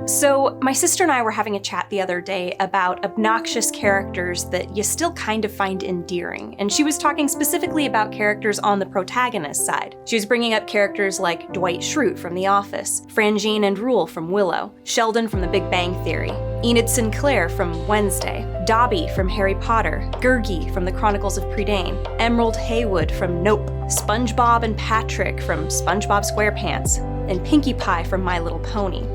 So my sister and I were having a chat the other day about obnoxious characters that you still kind of find endearing, and she was talking specifically about characters on the protagonist side. She was bringing up characters like Dwight Schrute from The Office, Frangine and Rule from Willow, Sheldon from The Big Bang Theory, Enid Sinclair from Wednesday, Dobby from Harry Potter, Gurgi from The Chronicles of Prydain, Emerald Haywood from Nope, SpongeBob and Patrick from SpongeBob SquarePants, and Pinkie Pie from My Little Pony.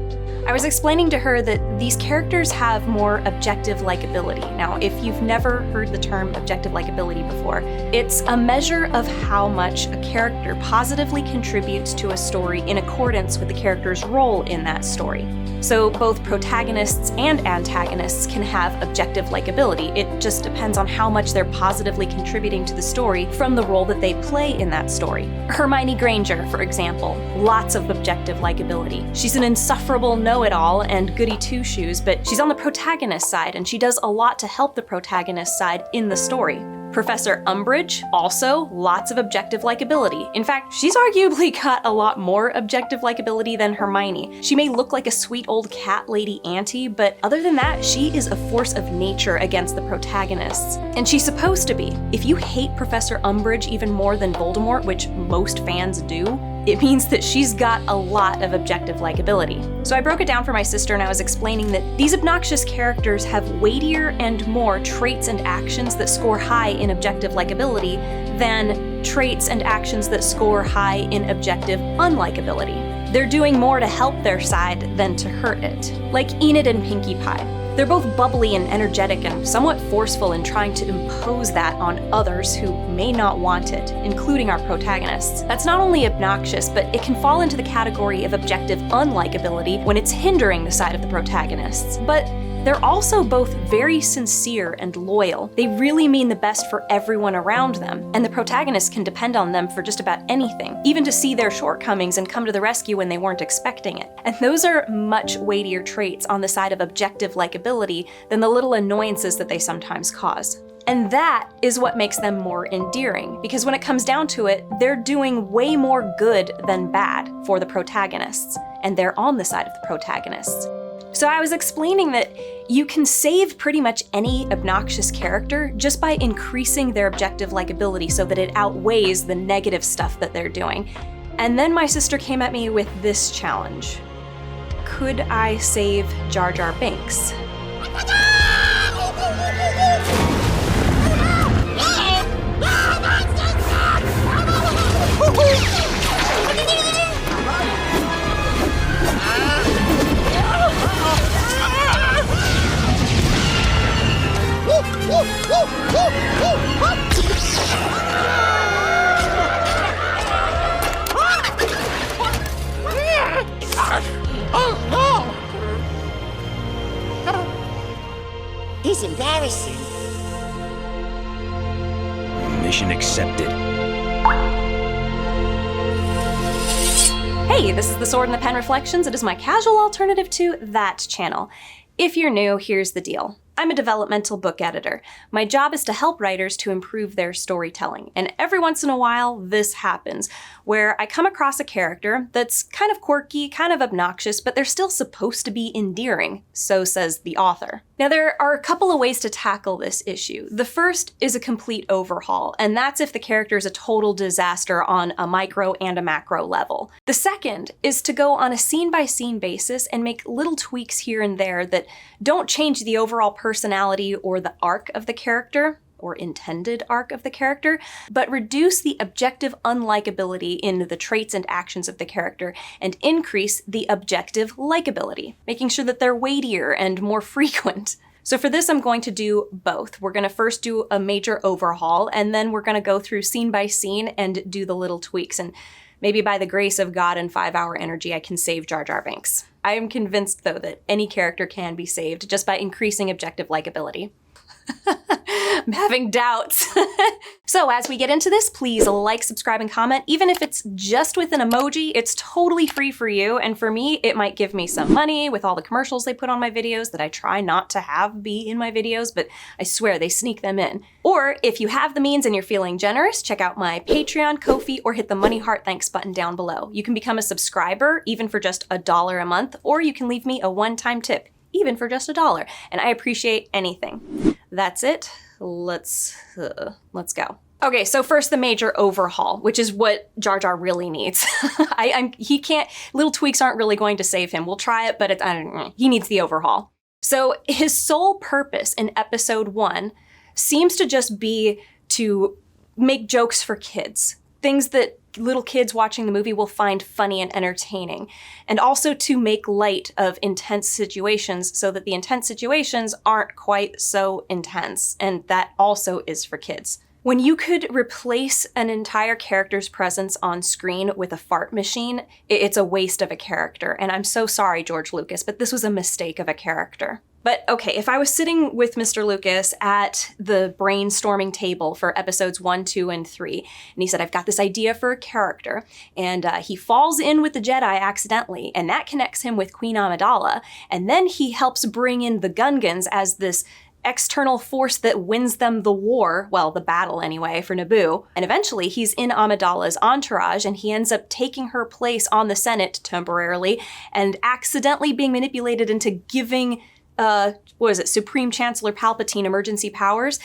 I was explaining to her that these characters have more objective likability. Now, if you've never heard the term objective likability before, it's a measure of how much a character positively contributes to a story in accordance with the character's role in that story. So both protagonists and antagonists can have objective likability. It just depends on how much they're positively contributing to the story from the role that they play in that story. Hermione Granger, for example, lots of objective likability. She's an insufferable know-it-all and goody two-shoes, but she's on the protagonist side, and she does a lot to help the protagonist side in the story. Professor Umbridge, also lots of objective likability. In fact, she's arguably got a lot more objective likability than Hermione. She may look like a sweet old cat lady auntie, but other than that, she is a force of nature against the protagonists. And she's supposed to be. If you hate Professor Umbridge even more than Voldemort, which most fans do, it means that she's got a lot of objective likability. So I broke it down for my sister and I was explaining that these obnoxious characters have weightier and more traits and actions that score high in objective likability than traits and actions that score high in objective unlikability. They're doing more to help their side than to hurt it. Like Enid and Pinkie Pie. They're both bubbly and energetic and somewhat forceful in trying to impose that on others who may not want it, including our protagonists. That's not only obnoxious, but it can fall into the category of objective unlikability when it's hindering the side of the protagonists. But they're also both very sincere and loyal. They really mean the best for everyone around them, and the protagonist can depend on them for just about anything, even to see their shortcomings and come to the rescue when they weren't expecting it. And those are much weightier traits on the side of objective likability than the little annoyances that they sometimes cause. And that is what makes them more endearing, because when it comes down to it, they're doing way more good than bad for the protagonists, and they're on the side of the protagonists. So I was explaining that you can save pretty much any obnoxious character just by increasing their objective likability so that it outweighs the negative stuff that they're doing. And then my sister came at me with this challenge. Could I save Jar Jar Binks? He's embarrassing. Mission accepted. Hey, this is the Sword and the Pen Reflections. It is my casual alternative to that channel. If you're new, here's the deal. I'm a developmental book editor. My job is to help writers to improve their storytelling, and every once in a while this happens, where I come across a character that's kind of quirky, kind of obnoxious, but they're still supposed to be endearing, so says the author. Now there are a couple of ways to tackle this issue. The first is a complete overhaul, and that's if the character is a total disaster on a micro and a macro level. The second is to go on a scene-by-scene basis and make little tweaks here and there that don't change the overall personality or the arc of the character, or intended arc of the character, but reduce the objective unlikability in the traits and actions of the character and increase the objective likability, making sure that they're weightier and more frequent. So for this, I'm going to do both. We're going to first do a major overhaul, and then we're going to go through scene by scene and do the little tweaks. And maybe by the grace of God and 5-hour energy, I can save Jar Jar Binks. I am convinced, though, that any character can be saved just by increasing objective likability. I'm having doubts. So as we get into this, please like, subscribe, and comment. Even if it's just with an emoji, it's totally free for you. And for me, it might give me some money with all the commercials they put on my videos that I try not to have be in my videos, but I swear they sneak them in. Or if you have the means and you're feeling generous, check out my Patreon, Ko-fi, or hit the money heart thanks button down below. You can become a subscriber, even for just $1 a month, or you can leave me a one-time tip, even for just $1, and I appreciate anything. That's it. Let's go. Okay, so first the major overhaul, which is what Jar Jar really needs. He can't, little tweaks aren't really going to save him. We'll try it, but he needs the overhaul. So his sole purpose in episode 1 seems to just be to make jokes for kids. Things that little kids watching the movie will find funny and entertaining, and also to make light of intense situations so that the intense situations aren't quite so intense, and that also is for kids. When you could replace an entire character's presence on screen with a fart machine, it's a waste of a character, and I'm so sorry, George Lucas, but this was a mistake of a character. But okay, if I was sitting with Mr. Lucas at the brainstorming table for episodes 1, 2, and 3, and he said, I've got this idea for a character, and he falls in with the Jedi accidentally, and that connects him with Queen Amidala, and then he helps bring in the Gungans as this external force that wins them the war, well, the battle anyway, for Naboo. And eventually he's in Amidala's entourage and he ends up taking her place on the Senate temporarily and accidentally being manipulated into giving Supreme Chancellor Palpatine emergency powers.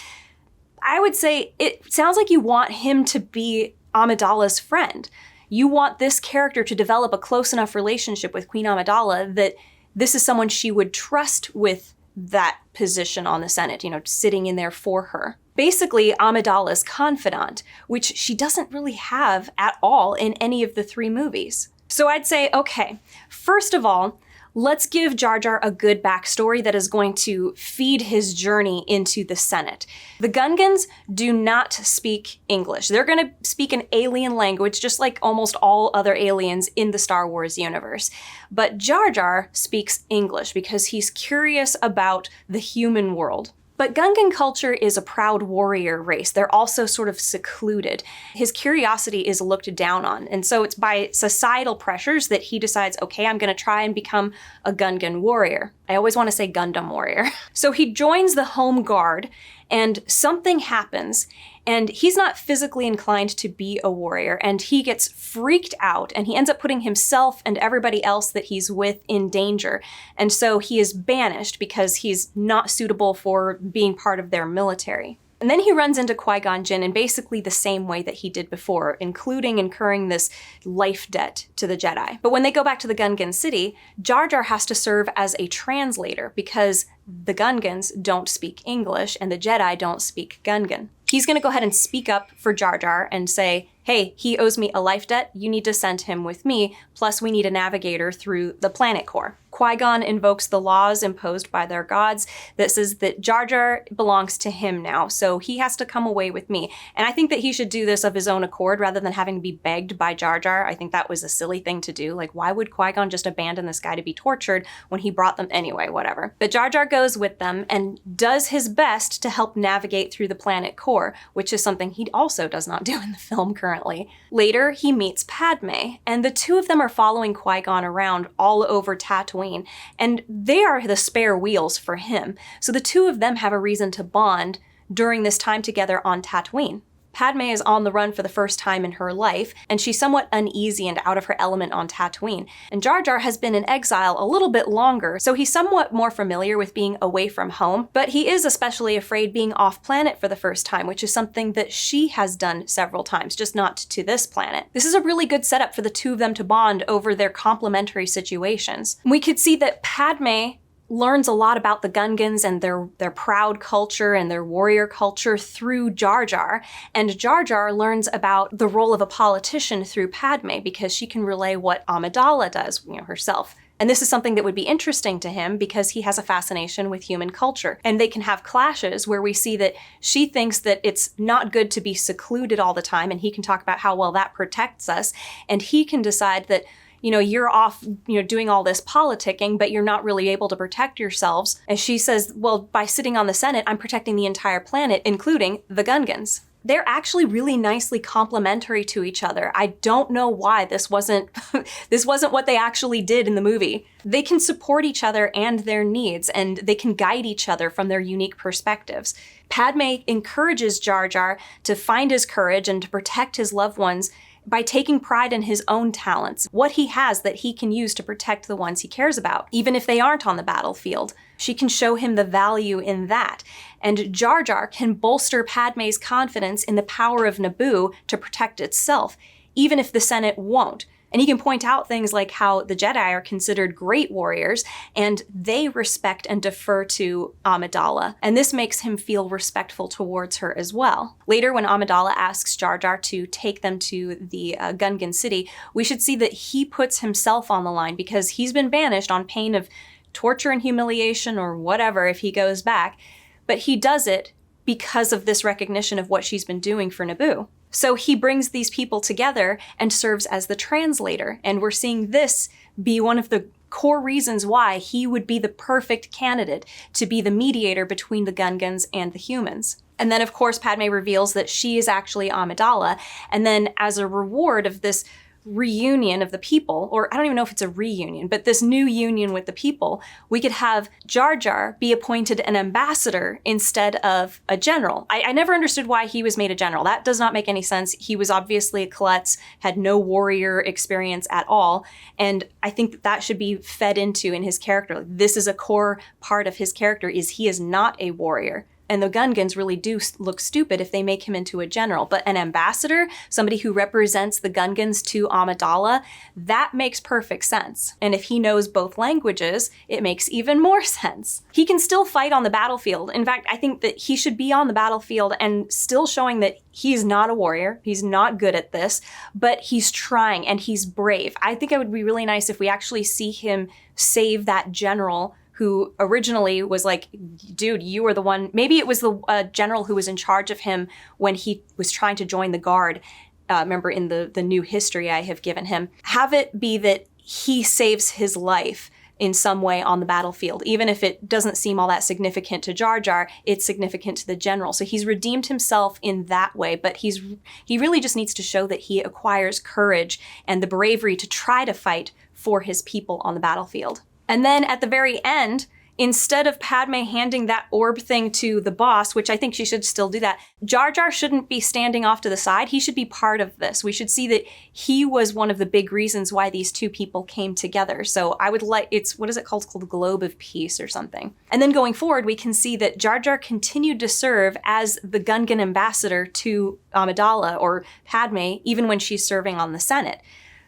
I would say it sounds like you want him to be Amidala's friend. You want this character to develop a close enough relationship with Queen Amidala that this is someone she would trust with that position on the Senate, sitting in there for her. Basically, Amidala's confidant, which she doesn't really have at all in any of the 3 movies. So I'd say, okay, first of all, let's give Jar Jar a good backstory that is going to feed his journey into the Senate. The Gungans do not speak English. They're going to speak an alien language, just like almost all other aliens in the Star Wars universe. But Jar Jar speaks English because he's curious about the human world. But Gungan culture is a proud warrior race. They're also sort of secluded. His curiosity is looked down on. And so it's by societal pressures that he decides, okay, I'm going to try and become a Gungan warrior. I always want to say Gundam warrior. So he joins the home guard and something happens and he's not physically inclined to be a warrior and he gets freaked out and he ends up putting himself and everybody else that he's with in danger. And so he is banished because he's not suitable for being part of their military. And then he runs into Qui-Gon Jinn in basically the same way that he did before, including incurring this life debt to the Jedi. But when they go back to the Gungan city, Jar Jar has to serve as a translator because the Gungans don't speak English and the Jedi don't speak Gungan. He's going to go ahead and speak up for Jar Jar and say, hey, he owes me a life debt, you need to send him with me, plus we need a navigator through the planet core. Qui-Gon invokes the laws imposed by their gods that says that Jar Jar belongs to him now, so he has to come away with me. And I think that he should do this of his own accord rather than having to be begged by Jar Jar. I think that was a silly thing to do. Like, why would Qui-Gon just abandon this guy to be tortured when he brought them anyway, whatever. But Jar Jar goes with them and does his best to help navigate through the planet core, which is something he also does not do in the film currently. Later, he meets Padme, and the two of them are following Qui-Gon around all over Tatooine, and they are the spare wheels for him. So the two of them have a reason to bond during this time together on Tatooine. Padme is on the run for the first time in her life, and she's somewhat uneasy and out of her element on Tatooine. And Jar Jar has been in exile a little bit longer, so he's somewhat more familiar with being away from home, but he is especially afraid being off-planet for the first time, which is something that she has done several times, just not to this planet. This is a really good setup for the two of them to bond over their complementary situations. We could see that Padme learns a lot about the Gungans and their proud culture and their warrior culture through Jar Jar. And Jar Jar learns about the role of a politician through Padme because she can relay what Amidala does, herself. And this is something that would be interesting to him because he has a fascination with human culture. And they can have clashes where we see that she thinks that it's not good to be secluded all the time, and he can talk about how well that protects us. And he can decide that you're off, doing all this politicking, but you're not really able to protect yourselves. And she says, well, by sitting on the Senate, I'm protecting the entire planet, including the Gungans. They're actually really nicely complementary to each other. I don't know why this wasn't what they actually did in the movie. They can support each other and their needs, and they can guide each other from their unique perspectives. Padme encourages Jar Jar to find his courage and to protect his loved ones by taking pride in his own talents, what he has that he can use to protect the ones he cares about, even if they aren't on the battlefield. She can show him the value in that. And Jar Jar can bolster Padme's confidence in the power of Naboo to protect itself, even if the Senate won't. And he can point out things like how the Jedi are considered great warriors, and they respect and defer to Amidala. And this makes him feel respectful towards her as well. Later, when Amidala asks Jar Jar to take them to the Gungan city, we should see that he puts himself on the line because he's been banished on pain of torture and humiliation or whatever if he goes back. But he does it because of this recognition of what she's been doing for Naboo. So he brings these people together and serves as the translator. And we're seeing this be one of the core reasons why he would be the perfect candidate to be the mediator between the Gungans and the humans. And then, of course, Padme reveals that she is actually Amidala. And then as a reward of this reunion of the people, or I don't even know if it's a reunion, but this new union with the people, we could have Jar Jar be appointed an ambassador instead of a general. I never understood why he was made a general. That does not make any sense. He was obviously a klutz, had no warrior experience at all, and I think that should be fed into in his character. This is a core part of his character, is he is not a warrior. And the Gungans really do look stupid if they make him into a general. But an ambassador, somebody who represents the Gungans to Amidala, that makes perfect sense. And if he knows both languages, it makes even more sense. He can still fight on the battlefield. In fact, I think that he should be on the battlefield and still showing that he's not a warrior, he's not good at this, but he's trying and he's brave. I think it would be really nice if we actually see him save that general who originally was like, dude, you were the one. Maybe it was the general who was in charge of him when he was trying to join the Guard. Remember in the new history I have given him. Have it be that he saves his life in some way on the battlefield. Even if it doesn't seem all that significant to Jar Jar, it's significant to the general. So he's redeemed himself in that way, but he really just needs to show that he acquires courage and the bravery to try to fight for his people on the battlefield. And then at the very end, instead of Padme handing that orb thing to the boss, which I think she should still do that, Jar Jar shouldn't be standing off to the side. He should be part of this. We should see that he was one of the big reasons why these two people came together. So I would like, what is it called? It's called the Globe of Peace or something. And then going forward, we can see that Jar Jar continued to serve as the Gungan ambassador to Amidala or Padme, even when she's serving on the Senate.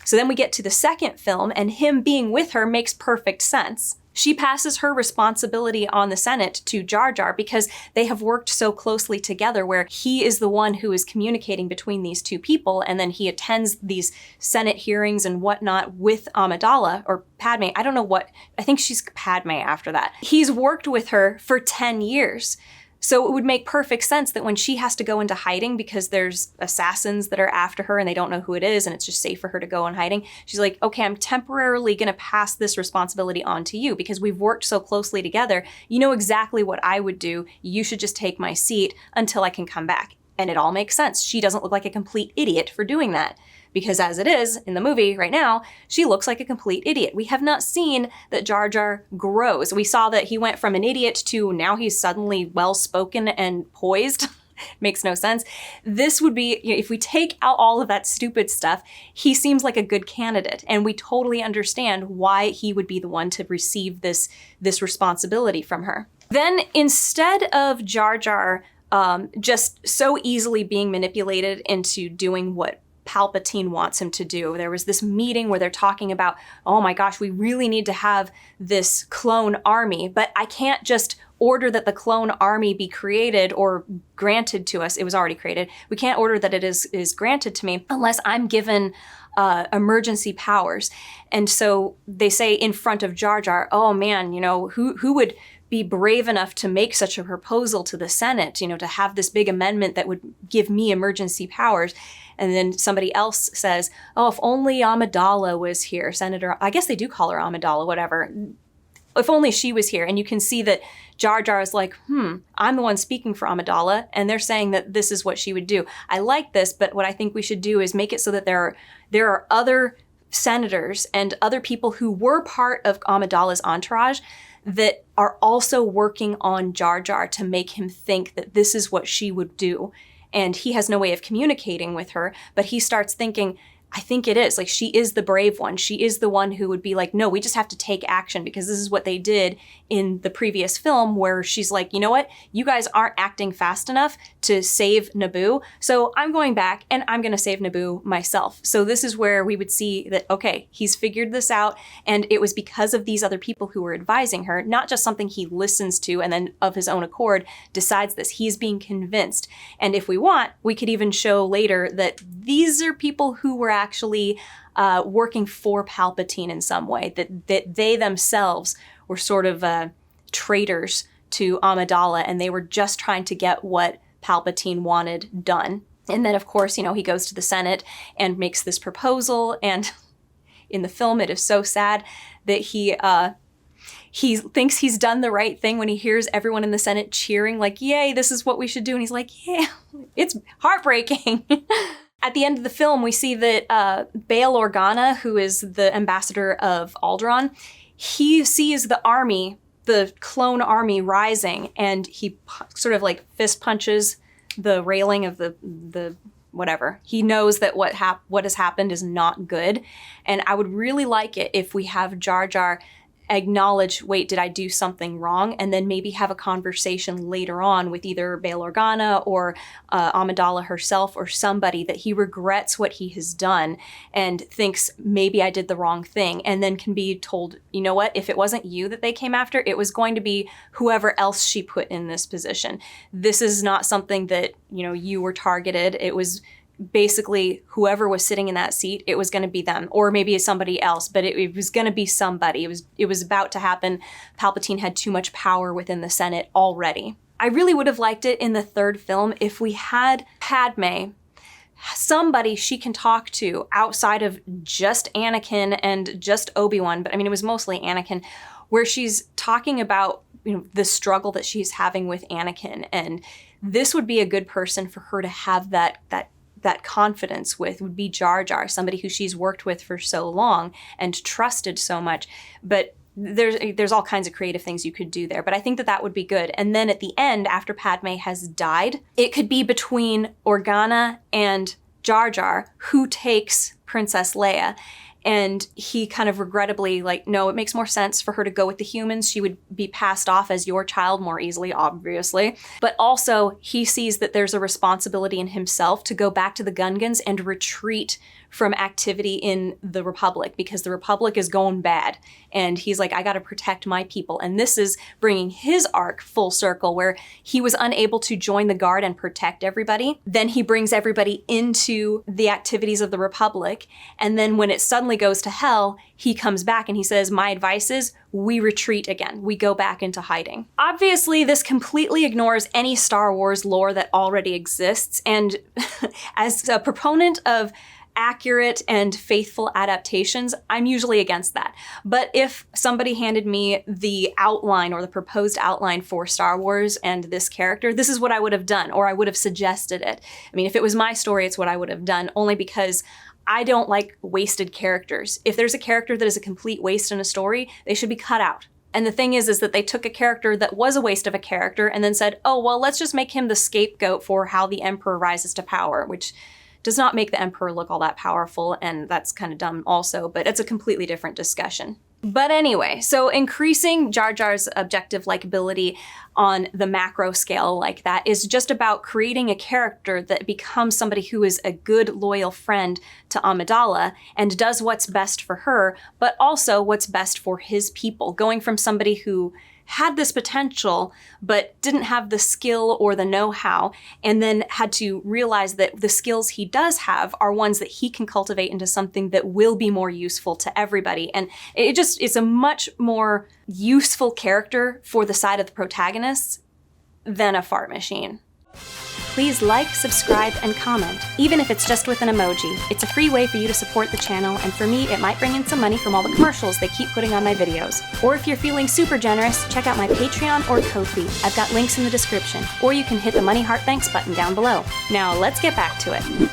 So then we get to the second film, and him being with her makes perfect sense. She passes her responsibility on the Senate to Jar Jar because they have worked so closely together where he is the one who is communicating between these two people, and then he attends these Senate hearings and whatnot with Amidala, or Padme. I don't know what, I think she's Padme after that. He's worked with her for 10 years. So it would make perfect sense that when she has to go into hiding because there's assassins that are after her and they don't know who it is and it's just safe for her to go in hiding, she's like, okay, I'm temporarily going to pass this responsibility on to you because we've worked so closely together. You know exactly what I would do. You should just take my seat until I can come back. And it all makes sense. She doesn't look like a complete idiot for doing that. Because as it is in the movie right now, she looks like a complete idiot. We have not seen that Jar Jar grows. We saw that he went from an idiot to now he's suddenly well-spoken and poised. Makes no sense. This would be, if we take out all of that stupid stuff, he seems like a good candidate. And we totally understand why he would be the one to receive this responsibility from her. Then instead of Jar Jar just so easily being manipulated into doing what Palpatine wants him to do. There was this meeting where they're talking about, oh my gosh, we really need to have this clone army, but I can't just order that the clone army be created or granted to us. It was already created. We can't order that it is granted to me unless I'm given emergency powers. And so they say in front of Jar Jar, oh man, who would be brave enough to make such a proposal to the Senate, to have this big amendment that would give me emergency powers. And then somebody else says, oh, if only Amidala was here, Senator, I guess they do call her Amidala, whatever. If only she was here. And you can see that Jar Jar is like, I'm the one speaking for Amidala, and they're saying that this is what she would do. I like this, but what I think we should do is make it so that there are other senators and other people who were part of Amidala's entourage that are also working on Jar Jar to make him think that this is what she would do. And he has no way of communicating with her, but he starts thinking, I think it is. Like, she is the brave one. She is the one who would be like, no, we just have to take action, because this is what they did in the previous film, where she's like, you know what? You guys aren't acting fast enough to save Naboo. So I'm going back and I'm going to save Naboo myself. So this is where we would see that, okay, he's figured this out. And it was because of these other people who were advising her, not just something he listens to and then of his own accord decides this. He's being convinced. And if we want, we could even show later that these are people who were actually working for Palpatine in some way, that they themselves were sort of traitors to Amidala, and they were just trying to get what Palpatine wanted done. And then, of course, he goes to the Senate and makes this proposal, and in the film it is so sad that he thinks he's done the right thing when he hears everyone in the Senate cheering, like, yay, this is what we should do, and he's like, yeah, it's heartbreaking. At the end of the film, we see that Bail Organa, who is the ambassador of Alderaan, he sees the army, the clone army, rising, and he sort of like fist punches the railing of the whatever. He knows that what has happened is not good, and I would really like it if we have Jar Jar acknowledge, wait, did I do something wrong? And then maybe have a conversation later on with either Bail Organa or Amidala herself or somebody, that he regrets what he has done and thinks maybe I did the wrong thing, and then can be told, you know what, if it wasn't you that they came after, it was going to be whoever else she put in this position. This is not something that, you were targeted. It was basically whoever was sitting in that seat, it was going to be them, or maybe somebody else, but it was going to be somebody. It was about to happen. Palpatine had too much power within the Senate already. I really would have liked it in the third film if we had Padme, somebody she can talk to outside of just Anakin and just Obi-Wan, but I mean, it was mostly Anakin, where she's talking about, the struggle that she's having with Anakin. And this would be a good person for her to have that confidence with, would be Jar Jar, somebody who she's worked with for so long and trusted so much. But there's all kinds of creative things you could do there, but I think that would be good. And then at the end, after Padme has died, it could be between Organa and Jar Jar, who takes Princess Leia. And he kind of regrettably, like, no, it makes more sense for her to go with the humans. She would be passed off as your child more easily, obviously. But also, he sees that there's a responsibility in himself to go back to the Gungans and retreat from activity in the Republic, because the Republic is going bad. And he's like, I got to protect my people. And this is bringing his arc full circle, where he was unable to join the Guard and protect everybody. Then he brings everybody into the activities of the Republic. And then when it suddenly goes to hell, he comes back and he says, my advice is we retreat again. We go back into hiding. Obviously, this completely ignores any Star Wars lore that already exists. And as a proponent of accurate and faithful adaptations, I'm usually against that. But if somebody handed me the outline or the proposed outline for Star Wars and this character, this is what I would have done, or I would have suggested it. I mean, if it was my story, it's what I would have done, only because I don't like wasted characters. If there's a character that is a complete waste in a story, they should be cut out. And the thing is that they took a character that was a waste of a character and then said, oh, well, let's just make him the scapegoat for how the Emperor rises to power, which does not make the Emperor look all that powerful, and that's kind of dumb also, but it's a completely different discussion. But anyway, so increasing Jar Jar's objective likability on the macro scale like that is just about creating a character that becomes somebody who is a good, loyal friend to Amidala and does what's best for her, but also what's best for his people, going from somebody who had this potential, but didn't have the skill or the know-how, and then had to realize that the skills he does have are ones that he can cultivate into something that will be more useful to everybody. And it's a much more useful character for the side of the protagonists than a fart machine. Please like, subscribe, and comment, even if it's just with an emoji. It's a free way for you to support the channel, and for me, it might bring in some money from all the commercials they keep putting on my videos. Or if you're feeling super generous, check out my Patreon or Ko-fi. I've got links in the description. Or you can hit the Money Heart Thanks button down below. Now, let's get back to it.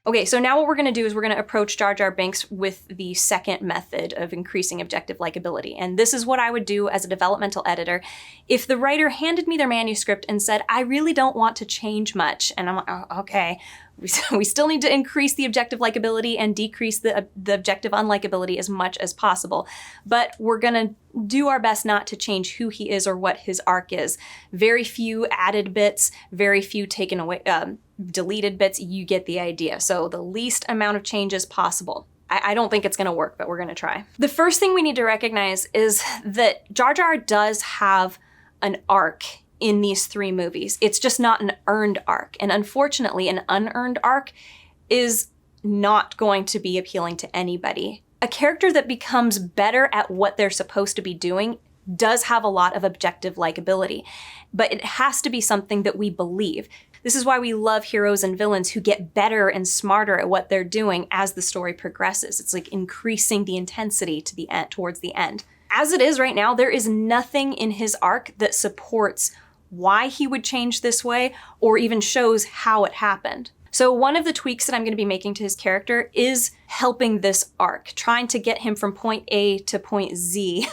Okay, so now what we're going to do is we're going to approach Jar Jar Binks with the second method of increasing objective likability. And this is what I would do as a developmental editor. If the writer handed me their manuscript and said, I really don't want to change much, and I'm like, oh, okay, we still need to increase the objective likability and decrease the objective unlikability as much as possible. But we're going to do our best not to change who he is or what his arc is. Very few added bits, very few taken away, deleted bits, you get the idea. So the least amount of changes possible. I don't think it's going to work, but we're going to try. The first thing we need to recognize is that Jar Jar does have an arc in these 3 movies. It's just not an earned arc. And unfortunately, an unearned arc is not going to be appealing to anybody. A character that becomes better at what they're supposed to be doing does have a lot of objective likability, but it has to be something that we believe. This is why we love heroes and villains who get better and smarter at what they're doing as the story progresses. It's like increasing the intensity to the end, towards the end. As it is right now, there is nothing in his arc that supports why he would change this way or even shows how it happened. So one of the tweaks that I'm going to be making to his character is helping this arc, trying to get him from point A to point Z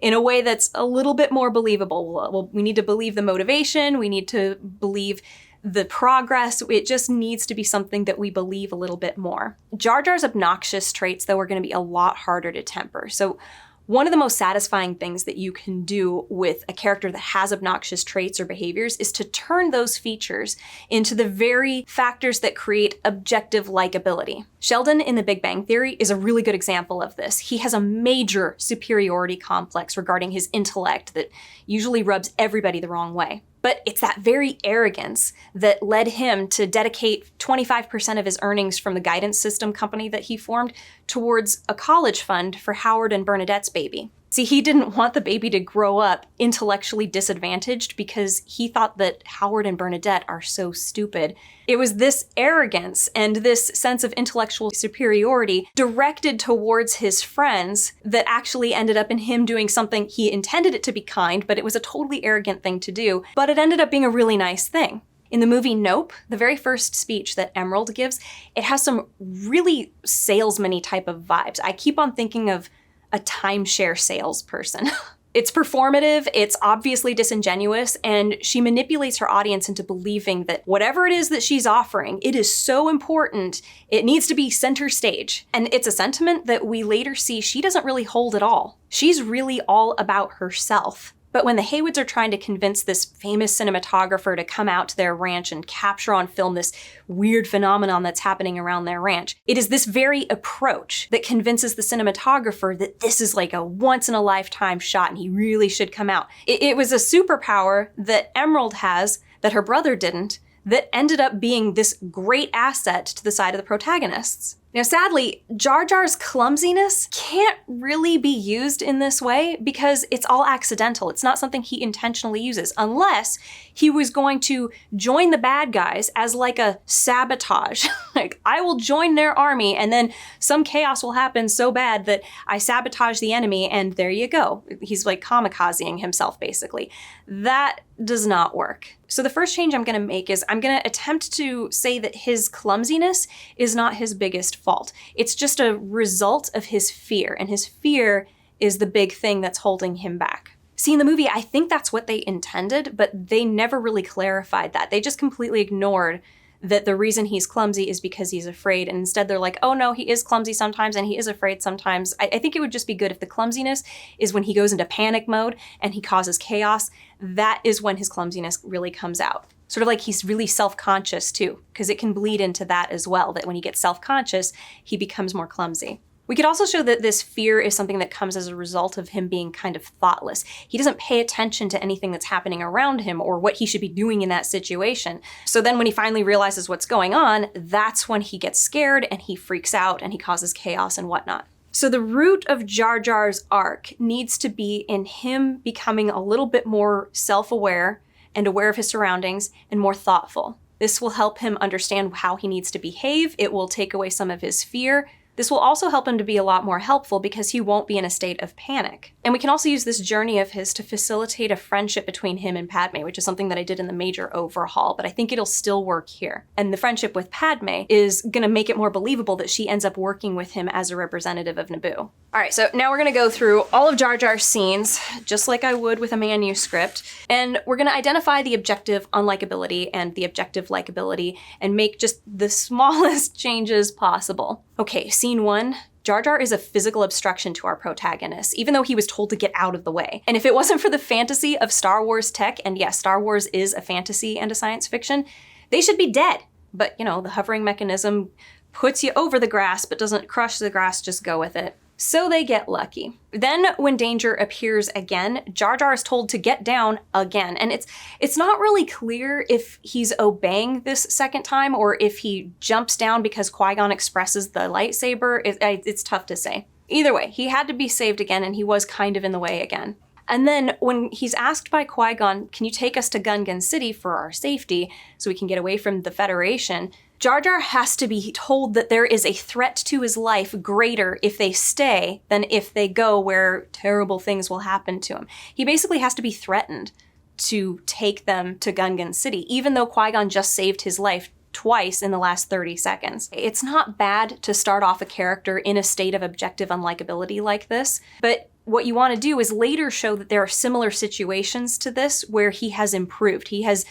in a way that's a little bit more believable. Well, we need to believe the motivation, we need to believe the progress. It just needs to be something that we believe a little bit more. Jar Jar's obnoxious traits, though, are going to be a lot harder to temper. So one of the most satisfying things that you can do with a character that has obnoxious traits or behaviors is to turn those features into the very factors that create objective likability. Sheldon in The Big Bang Theory is a really good example of this. He has a major superiority complex regarding his intellect that usually rubs everybody the wrong way. But it's that very arrogance that led him to dedicate 25% of his earnings from the guidance system company that he formed towards a college fund for Howard and Bernadette's baby. See, he didn't want the baby to grow up intellectually disadvantaged because he thought that Howard and Bernadette are so stupid. It was this arrogance and this sense of intellectual superiority directed towards his friends that actually ended up in him doing something. He intended it to be kind, but it was a totally arrogant thing to do. But it ended up being a really nice thing. In the movie Nope, the very first speech that Emerald gives, it has some really salesman-y type of vibes. I keep on thinking of a timeshare salesperson. It's performative, it's obviously disingenuous, and she manipulates her audience into believing that whatever it is that she's offering, it is so important, it needs to be center stage. And it's a sentiment that we later see she doesn't really hold at all. She's really all about herself. But when the Haywoods are trying to convince this famous cinematographer to come out to their ranch and capture on film this weird phenomenon that's happening around their ranch, it is this very approach that convinces the cinematographer that this is like a once-in-a-lifetime shot and he really should come out. It was a superpower that Emerald has that her brother didn't, that ended up being this great asset to the side of the protagonists. Now, sadly, Jar Jar's clumsiness can't really be used in this way because it's all accidental. It's not something he intentionally uses, unless he was going to join the bad guys as like a sabotage. Like, I will join their army and then some chaos will happen so bad that I sabotage the enemy and there you go. He's like kamikazing himself, basically. That does not work. So the first change I'm going to make is I'm going to attempt to say that his clumsiness is not his biggest fault. It's just a result of his fear, and his fear is the big thing that's holding him back. See, in the movie, I think that's what they intended, but they never really clarified that. They just completely ignored that the reason he's clumsy is because he's afraid, and instead they're like, oh no, he is clumsy sometimes and he is afraid sometimes. I think it would just be good if the clumsiness is when he goes into panic mode and he causes chaos. That is when his clumsiness really comes out. Sort of like he's really self-conscious too, because it can bleed into that as well, that when he gets self-conscious, he becomes more clumsy. We could also show that this fear is something that comes as a result of him being kind of thoughtless. He doesn't pay attention to anything that's happening around him or what he should be doing in that situation. So then when he finally realizes what's going on, that's when he gets scared and he freaks out and he causes chaos and whatnot. So the root of Jar Jar's arc needs to be in him becoming a little bit more self-aware and aware of his surroundings and more thoughtful. This will help him understand how he needs to behave. It will take away some of his fear. This will also help him to be a lot more helpful because he won't be in a state of panic. And we can also use this journey of his to facilitate a friendship between him and Padme, which is something that I did in the major overhaul, but I think it'll still work here. And the friendship with Padme is gonna make it more believable that she ends up working with him as a representative of Naboo. All right, so now we're gonna go through all of Jar Jar's scenes, just like I would with a manuscript, and we're gonna identify the objective unlikability and the objective likability and make just the smallest changes possible. Okay, scene 1. Jar Jar is a physical obstruction to our protagonist, even though he was told to get out of the way. And if it wasn't for the fantasy of Star Wars tech, and yes, Star Wars is a fantasy and a science fiction, they should be dead. But, you know, the hovering mechanism puts you over the grass, but doesn't crush the grass, just go with it. So they get lucky. Then when danger appears again, Jar Jar is told to get down again. And it's not really clear if he's obeying this second time or if he jumps down because Qui-Gon expresses the lightsaber. It's tough to say. Either way, he had to be saved again and he was kind of in the way again. And then when he's asked by Qui-Gon, can you take us to Gungan City for our safety so we can get away from the Federation? Jar Jar has to be told that there is a threat to his life greater if they stay than if they go where terrible things will happen to him. He basically has to be threatened to take them to Gungan City, even though Qui-Gon just saved his life twice in the last 30 seconds. It's not bad to start off a character in a state of objective unlikability like this, but what you want to do is later show that there are similar situations to this where he has improved. He has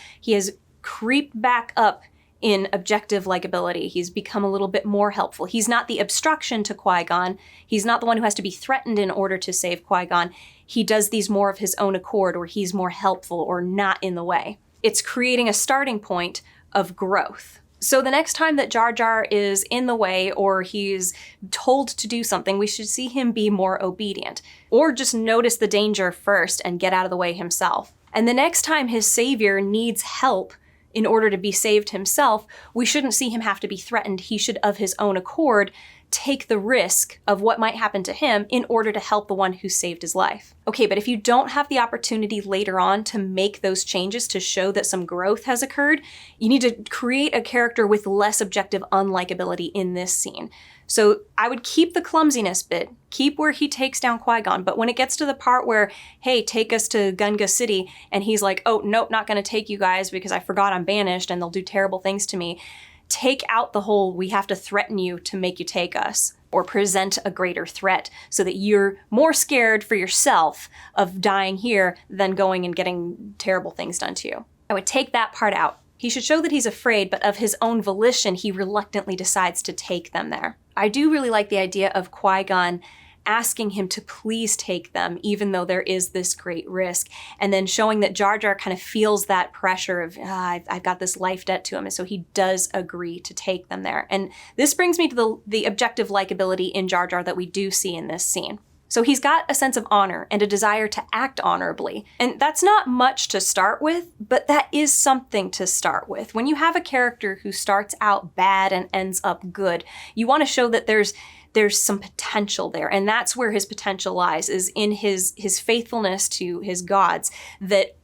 creeped back up in objective likability. He's become a little bit more helpful. He's not the obstruction to Qui-Gon. He's not the one who has to be threatened in order to save Qui-Gon. He does these more of his own accord, or he's more helpful or not in the way. It's creating a starting point of growth. So the next time that Jar Jar is in the way or he's told to do something, we should see him be more obedient, or just notice the danger first and get out of the way himself. And the next time his savior needs help in order to be saved himself, we shouldn't see him have to be threatened. He should, of his own accord, take the risk of what might happen to him in order to help the one who saved his life. Okay, but if you don't have the opportunity later on to make those changes to show that some growth has occurred, you need to create a character with less objective unlikability in this scene. So I would keep the clumsiness bit, keep where he takes down Qui-Gon, but when it gets to the part where, hey, take us to Gungan City, and he's like, oh, nope, not gonna take you guys because I forgot I'm banished and they'll do terrible things to me, take out the whole, we have to threaten you to make you take us, or present a greater threat so that you're more scared for yourself of dying here than going and getting terrible things done to you. I would take that part out. He should show that he's afraid, but of his own volition, he reluctantly decides to take them there. I do really like the idea of Qui-Gon asking him to please take them, even though there is this great risk, and then showing that Jar Jar kind of feels that pressure of, I've got this life debt to him, and so he does agree to take them there. And this brings me to the objective likability in Jar Jar that we do see in this scene. So he's got a sense of honor and a desire to act honorably. And that's not much to start with, but that is something to start with. When you have a character who starts out bad and ends up good, you want to show that there's some potential there. And that's where his potential lies, is in his faithfulness to his gods that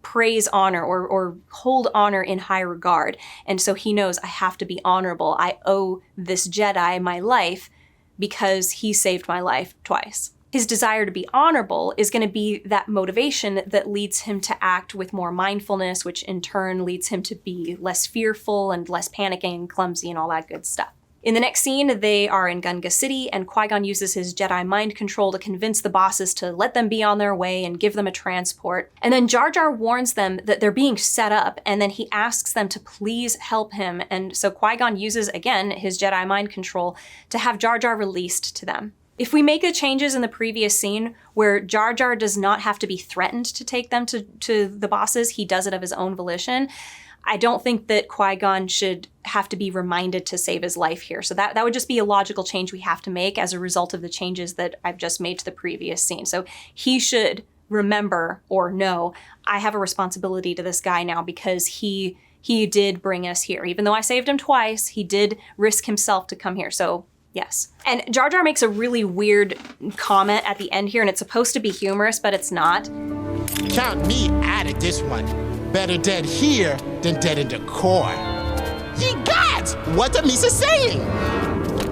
praise honor or hold honor in high regard. And so he knows, I have to be honorable. I owe this Jedi my life because he saved my life twice. His desire to be honorable is going to be that motivation that leads him to act with more mindfulness, which in turn leads him to be less fearful and less panicking and clumsy and all that good stuff. In the next scene, they are in Gungan City, and Qui-Gon uses his Jedi mind control to convince the bosses to let them be on their way and give them a transport. And then Jar Jar warns them that they're being set up, and then he asks them to please help him. And so Qui-Gon uses, again, his Jedi mind control to have Jar Jar released to them. If we make the changes in the previous scene where Jar Jar does not have to be threatened to take them to the bosses, he does it of his own volition, I don't think that Qui-Gon should have to be reminded to save his life here. So that would just be a logical change we have to make as a result of the changes that I've just made to the previous scene. So he should remember or know, I have a responsibility to this guy now because he did bring us here. Even though I saved him twice, he did risk himself to come here. So yes. And Jar Jar makes a really weird comment at the end here, and it's supposed to be humorous, but it's not. Count me out of this one. Better dead here than dead in the core. Ye gods! What the Misa saying?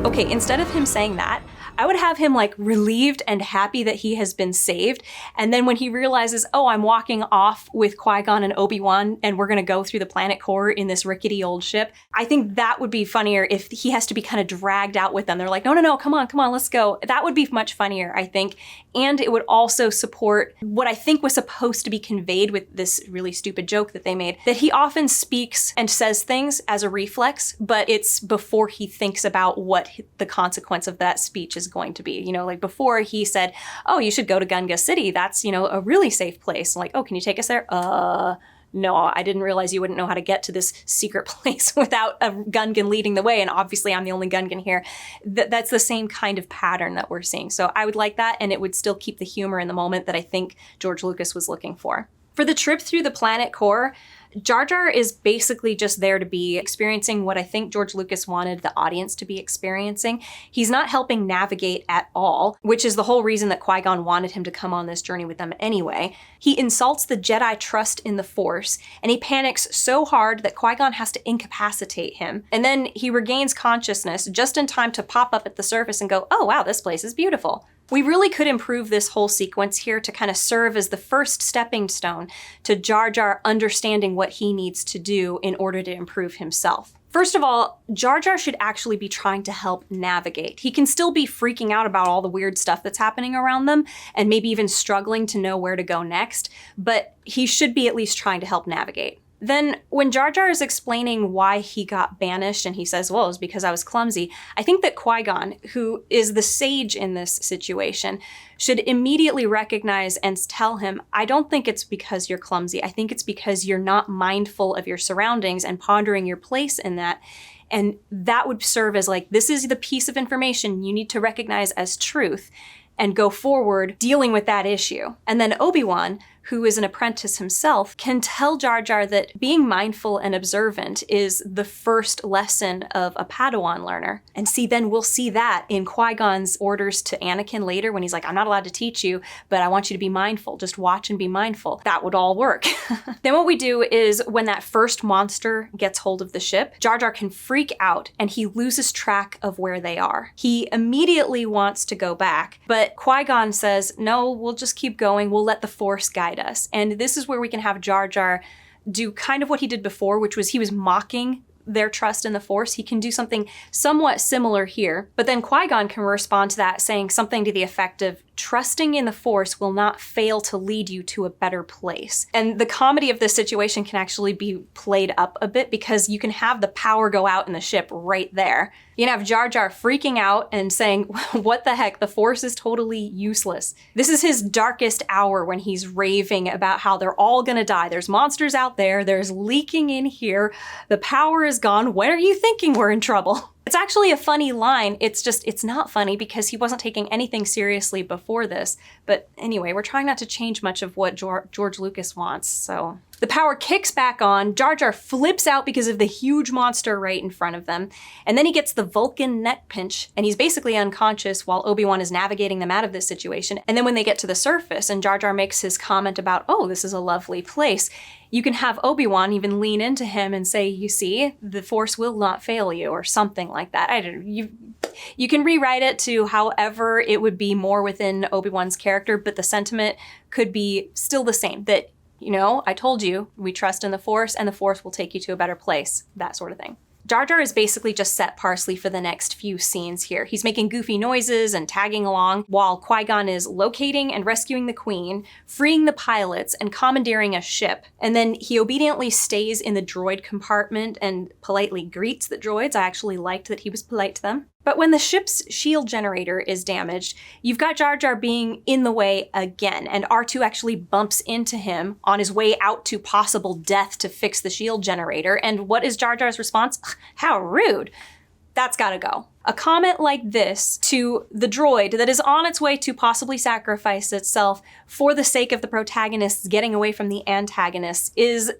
Okay, instead of him saying that, I would have him like relieved and happy that he has been saved. And then when he realizes, oh, I'm walking off with Qui-Gon and Obi-Wan and we're going to go through the planet core in this rickety old ship, I think that would be funnier if he has to be kind of dragged out with them. They're like, no, come on, let's go. That would be much funnier, I think. And it would also support what I think was supposed to be conveyed with this really stupid joke that they made, that he often speaks and says things as a reflex, but it's before he thinks about what the consequence of that speech is going to be. You know, like before he said, oh, you should go to Gungan City. That's, you know, a really safe place. Like, oh, can you take us there? No, I didn't realize you wouldn't know how to get to this secret place without a Gungan leading the way. And obviously I'm the only Gungan here. That's the same kind of pattern that we're seeing. So I would like that, and it would still keep the humor in the moment that I think George Lucas was looking for. For the trip through the planet core, Jar Jar is basically just there to be experiencing what I think George Lucas wanted the audience to be experiencing. He's not helping navigate at all, which is the whole reason that Qui-Gon wanted him to come on this journey with them anyway. He insults the Jedi trust in the Force, and he panics so hard that Qui-Gon has to incapacitate him. And then he regains consciousness just in time to pop up at the surface and go, oh wow, this place is beautiful. We really could improve this whole sequence here to kind of serve as the first stepping stone to Jar Jar understanding what he needs to do in order to improve himself. First of all, Jar Jar should actually be trying to help navigate. He can still be freaking out about all the weird stuff that's happening around them and maybe even struggling to know where to go next, but he should be at least trying to help navigate. Then when Jar Jar is explaining why he got banished and he says, well, it's because I was clumsy, I think that Qui-Gon, who is the sage in this situation, should immediately recognize and tell him, I don't think it's because you're clumsy. I think it's because you're not mindful of your surroundings and pondering your place in that. And that would serve as like, this is the piece of information you need to recognize as truth and go forward dealing with that issue. And then Obi-Wan, who is an apprentice himself, can tell Jar Jar that being mindful and observant is the first lesson of a Padawan learner. And see, then we'll see that in Qui-Gon's orders to Anakin later when he's like, I'm not allowed to teach you, but I want you to be mindful. Just watch and be mindful. That would all work. Then what we do is when that first monster gets hold of the ship, Jar Jar can freak out and he loses track of where they are. He immediately wants to go back, but Qui-Gon says, no, we'll just keep going. We'll let the Force guide us. And this is where we can have Jar Jar do kind of what he did before, which was he was mocking their trust in the Force. He can do something somewhat similar here, but then Qui-Gon can respond to that saying something to the effect of, trusting in the Force will not fail to lead you to a better place. And the comedy of this situation can actually be played up a bit because you can have the power go out in the ship right there. You can have Jar Jar freaking out and saying, what the heck, the Force is totally useless. This is his darkest hour when he's raving about how they're all gonna die. There's monsters out there, there's leaking in here, the power is gone, when are you thinking we're in trouble? It's actually a funny line. It's not funny because he wasn't taking anything seriously before this. But anyway, we're trying not to change much of what George Lucas wants, so. The power kicks back on, Jar Jar flips out because of the huge monster right in front of them, and then he gets the Vulcan neck pinch, and he's basically unconscious while Obi-Wan is navigating them out of this situation. And then when they get to the surface and Jar Jar makes his comment about, oh, this is a lovely place, you can have Obi-Wan even lean into him and say, you see, the Force will not fail you, or something like that. I don't know. You can rewrite it to however it would be more within Obi-Wan's character, but the sentiment could be still the same, that, you know, I told you, we trust in the Force and the Force will take you to a better place, that sort of thing. Jar Jar is basically just set parsley for the next few scenes here. He's making goofy noises and tagging along while Qui-Gon is locating and rescuing the Queen, freeing the pilots, and commandeering a ship. And then he obediently stays in the droid compartment and politely greets the droids. I actually liked that he was polite to them. But when the ship's shield generator is damaged, you've got Jar Jar being in the way again, and R2 actually bumps into him on his way out to possible death to fix the shield generator. And what is Jar Jar's response? How rude. That's gotta go. A comment like this to the droid that is on its way to possibly sacrifice itself for the sake of the protagonists getting away from the antagonists is...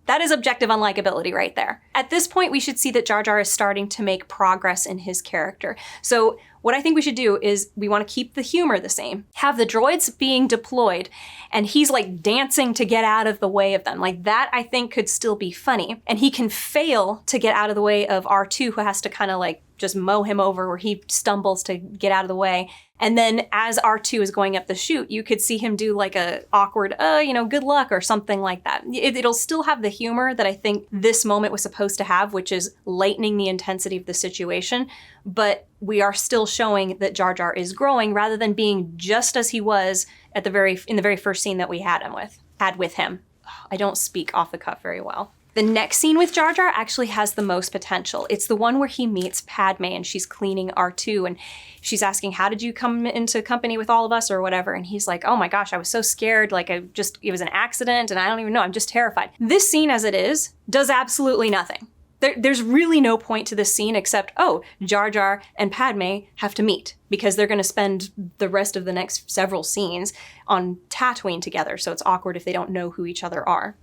That is objective unlikability right there. At this point, we should see that Jar Jar is starting to make progress in his character. So What I think we should do is we want to keep the humor the same, have the droids being deployed, and he's like dancing to get out of the way of them. Like that, I think could still be funny. And he can fail to get out of the way of R2, who has to kind of like just mow him over, where he stumbles to get out of the way. And then as R2 is going up the chute, you could see him do like a awkward, good luck or something like that. It'll still have the humor that I think this moment was supposed to have, which is lightening the intensity of the situation. But we are still showing that Jar Jar is growing rather than being just as he was in the very first scene that we had with him. I don't speak off the cuff very well. The next scene with Jar Jar actually has the most potential. It's the one where he meets Padme and she's cleaning R2 and she's asking, how did you come into company with all of us or whatever? And he's like, oh my gosh, I was so scared. Like it was an accident and I don't even know. I'm just terrified. This scene as it is does absolutely nothing. There's really no point to this scene except, Jar Jar and Padme have to meet because they're going to spend the rest of the next several scenes on Tatooine together. So it's awkward if they don't know who each other are.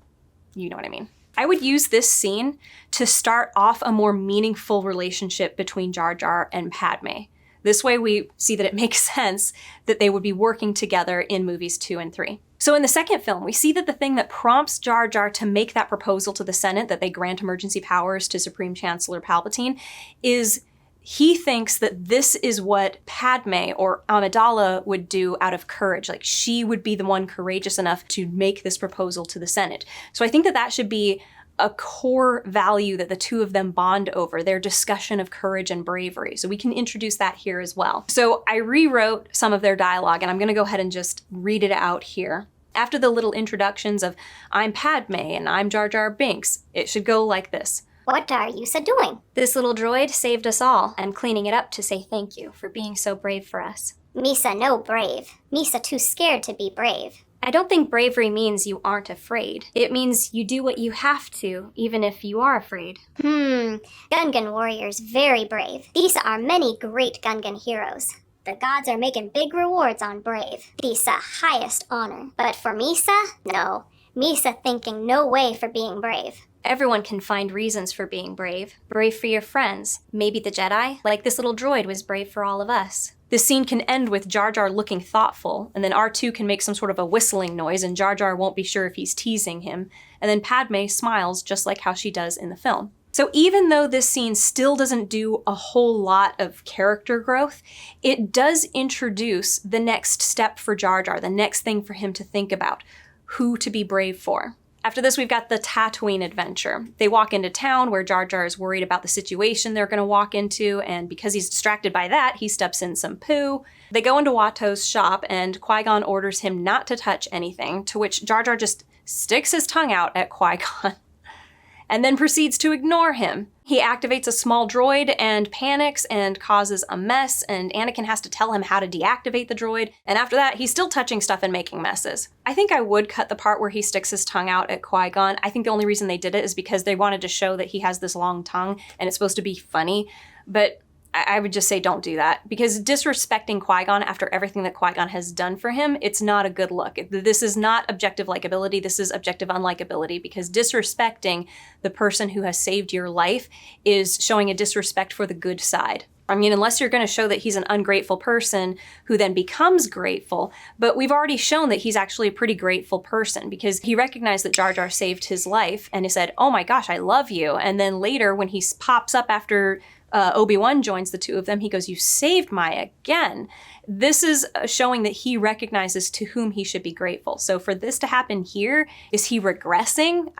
You know what I mean? I would use this scene to start off a more meaningful relationship between Jar Jar and Padme. This way we see that it makes sense that they would be working together in movies 2 and 3. So in the second film, we see that the thing that prompts Jar Jar to make that proposal to the Senate that they grant emergency powers to Supreme Chancellor Palpatine is he thinks that this is what Padme or Amidala would do out of courage. Like she would be the one courageous enough to make this proposal to the Senate. So I think that should be a core value that the two of them bond over, their discussion of courage and bravery. So we can introduce that here as well. So I rewrote some of their dialogue and I'm gonna go ahead and just read it out here. After the little introductions of I'm Padme and I'm Jar Jar Binks, it should go like this. What are you doing? This little droid saved us all. I'm cleaning it up to say thank you for being so brave for us. Misa no brave. Misa too scared to be brave. I don't think bravery means you aren't afraid. It means you do what you have to, even if you are afraid. Gungan warriors very brave. These are many great Gungan heroes. The gods are making big rewards on brave. These highest honor. But for Misa, no. Misa thinking no way for being brave. Everyone can find reasons for being brave. Brave for your friends. Maybe the Jedi, like this little droid, was brave for all of us. This scene can end with Jar Jar looking thoughtful, and then R2 can make some sort of a whistling noise, and Jar Jar won't be sure if he's teasing him, and then Padme smiles just like how she does in the film. So even though this scene still doesn't do a whole lot of character growth, it does introduce the next step for Jar Jar, the next thing for him to think about, who to be brave for. After this, we've got the Tatooine adventure. They walk into town where Jar Jar is worried about the situation they're going to walk into, and because he's distracted by that, he steps in some poo. They go into Watto's shop, and Qui-Gon orders him not to touch anything, to which Jar Jar just sticks his tongue out at Qui-Gon and then proceeds to ignore him. He activates a small droid and panics and causes a mess, and Anakin has to tell him how to deactivate the droid, and after that, he's still touching stuff and making messes. I think I would cut the part where he sticks his tongue out at Qui-Gon. I think the only reason they did it is because they wanted to show that he has this long tongue, and it's supposed to be funny, but I would just say don't do that, because disrespecting Qui-Gon after everything that Qui-Gon has done for him, it's not a good look. This is not objective likability, this is objective unlikability, because disrespecting the person who has saved your life is showing a disrespect for the good side. I mean, unless you're going to show that he's an ungrateful person who then becomes grateful, but we've already shown that he's actually a pretty grateful person because he recognized that Jar Jar saved his life and he said, oh my gosh, I love you. And then later when he pops up after Obi-Wan joins the two of them, he goes, you saved my again. This is showing that he recognizes to whom he should be grateful. So for this to happen here, is he regressing?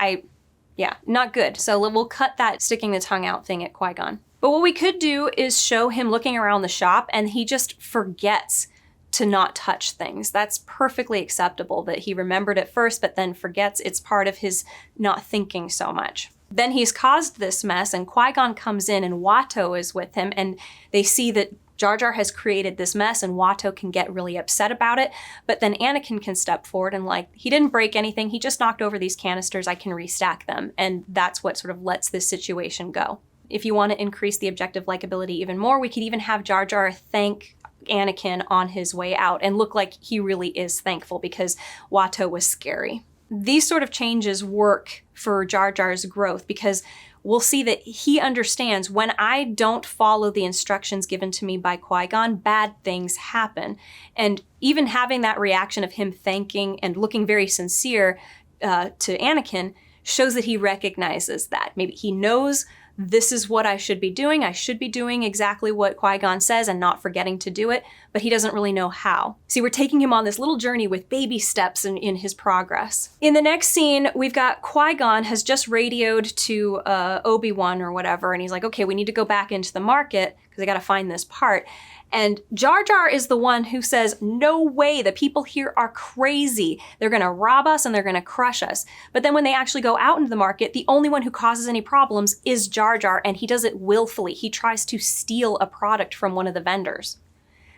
Yeah, not good. So we'll cut that sticking the tongue out thing at Qui-Gon. But what we could do is show him looking around the shop and he just forgets to not touch things. That's perfectly acceptable that he remembered at first, but then forgets. It's part of his not thinking so much. Then he's caused this mess and Qui-Gon comes in and Watto is with him and they see that Jar Jar has created this mess and Watto can get really upset about it, but then Anakin can step forward and he didn't break anything, he just knocked over these canisters, I can restack them. And that's what sort of lets this situation go. If you want to increase the objective likability even more, we could even have Jar Jar thank Anakin on his way out and look like he really is thankful because Watto was scary. These sort of changes work for Jar Jar's growth because we'll see that he understands when I don't follow the instructions given to me by Qui-Gon, bad things happen. And even having that reaction of him thanking and looking very sincere to Anakin shows that he recognizes that. Maybe he knows this is what I should be doing. I should be doing exactly what Qui-Gon says and not forgetting to do it, but he doesn't really know how. See, we're taking him on this little journey with baby steps in his progress. In the next scene, we've got Qui-Gon has just radioed to Obi-Wan or whatever, and he's like, okay, we need to go back into the market because I gotta find this part. And Jar Jar is the one who says, no way, the people here are crazy. They're gonna rob us and they're gonna crush us. But then when they actually go out into the market, the only one who causes any problems is Jar Jar, and he does it willfully. He tries to steal a product from one of the vendors.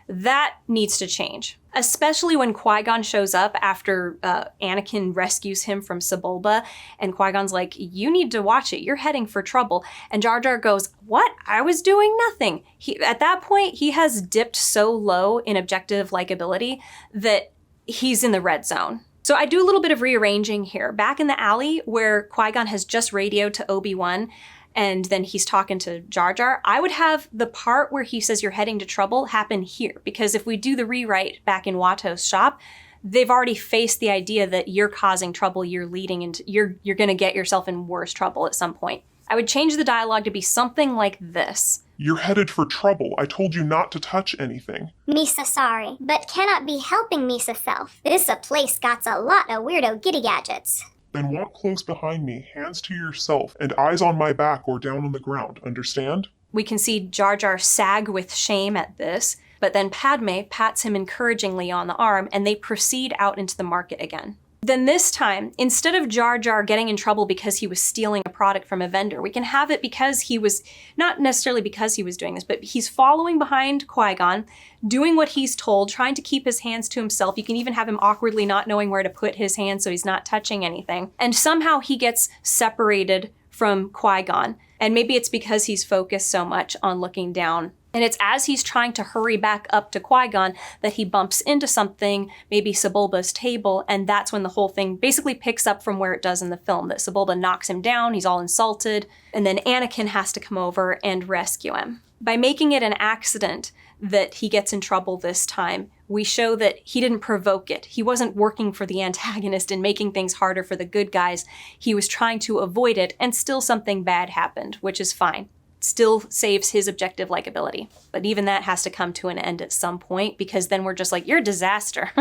That needs to change, especially when Qui-Gon shows up after Anakin rescues him from Sebulba, and Qui-Gon's like, you need to watch it, you're heading for trouble. And Jar Jar goes, what? I was doing nothing. At that point, he has dipped so low in objective likability that he's in the red zone. So I do a little bit of rearranging here. Back in the alley where Qui-Gon has just radioed to Obi-Wan, and then he's talking to Jar Jar, I would have the part where he says you're heading to trouble happen here. Because if we do the rewrite back in Watto's shop, they've already faced the idea that you're causing trouble, you're leading into, you're gonna get yourself in worse trouble at some point. I would change the dialogue to be something like this. You're headed for trouble. I told you not to touch anything. Misa sorry, but cannot be helping Misa self. This a place got a lot of weirdo giddy gadgets. Then walk close behind me, hands to yourself, and eyes on my back or down on the ground. Understand? We can see Jar Jar sag with shame at this, but then Padme pats him encouragingly on the arm, and they proceed out into the market again. Then this time, instead of Jar Jar getting in trouble because he was stealing a product from a vendor, we can have it because he was, not necessarily because he was doing this, but he's following behind Qui-Gon, doing what he's told, trying to keep his hands to himself. You can even have him awkwardly not knowing where to put his hands so he's not touching anything. And somehow he gets separated from Qui-Gon. And maybe it's because he's focused so much on looking down. And it's as he's trying to hurry back up to Qui-Gon that he bumps into something, maybe Sebulba's table, and that's when the whole thing basically picks up from where it does in the film, that Sebulba knocks him down, he's all insulted, and then Anakin has to come over and rescue him. By making it an accident that he gets in trouble this time, we show that he didn't provoke it. He wasn't working for the antagonist and making things harder for the good guys. He was trying to avoid it, and still something bad happened, which is fine. Still saves his objective likability. But even that has to come to an end at some point, because then we're just like, you're a disaster.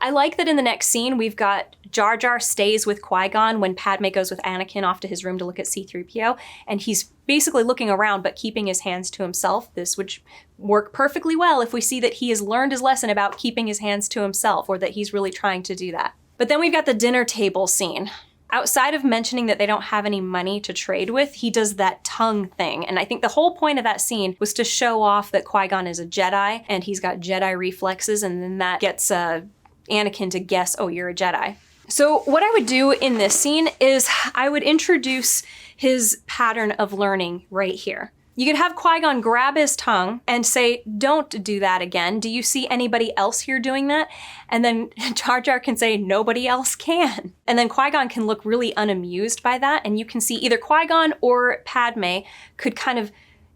I like that in the next scene, we've got Jar Jar stays with Qui-Gon when Padme goes with Anakin off to his room to look at C-3PO, and he's basically looking around but keeping his hands to himself. This would work perfectly well if we see that he has learned his lesson about keeping his hands to himself, or that he's really trying to do that. But then we've got the dinner table scene. Outside of mentioning that they don't have any money to trade with, he does that tongue thing. And I think the whole point of that scene was to show off that Qui-Gon is a Jedi and he's got Jedi reflexes, and then that gets Anakin to guess, oh, you're a Jedi. So what I would do in this scene is I would introduce his pattern of learning right here. You could have Qui-Gon grab his tongue and say, don't do that again. Do you see anybody else here doing that? And then Jar Jar can say, nobody else can. And then Qui-Gon can look really unamused by that. And you can see either Qui-Gon or Padme could kind of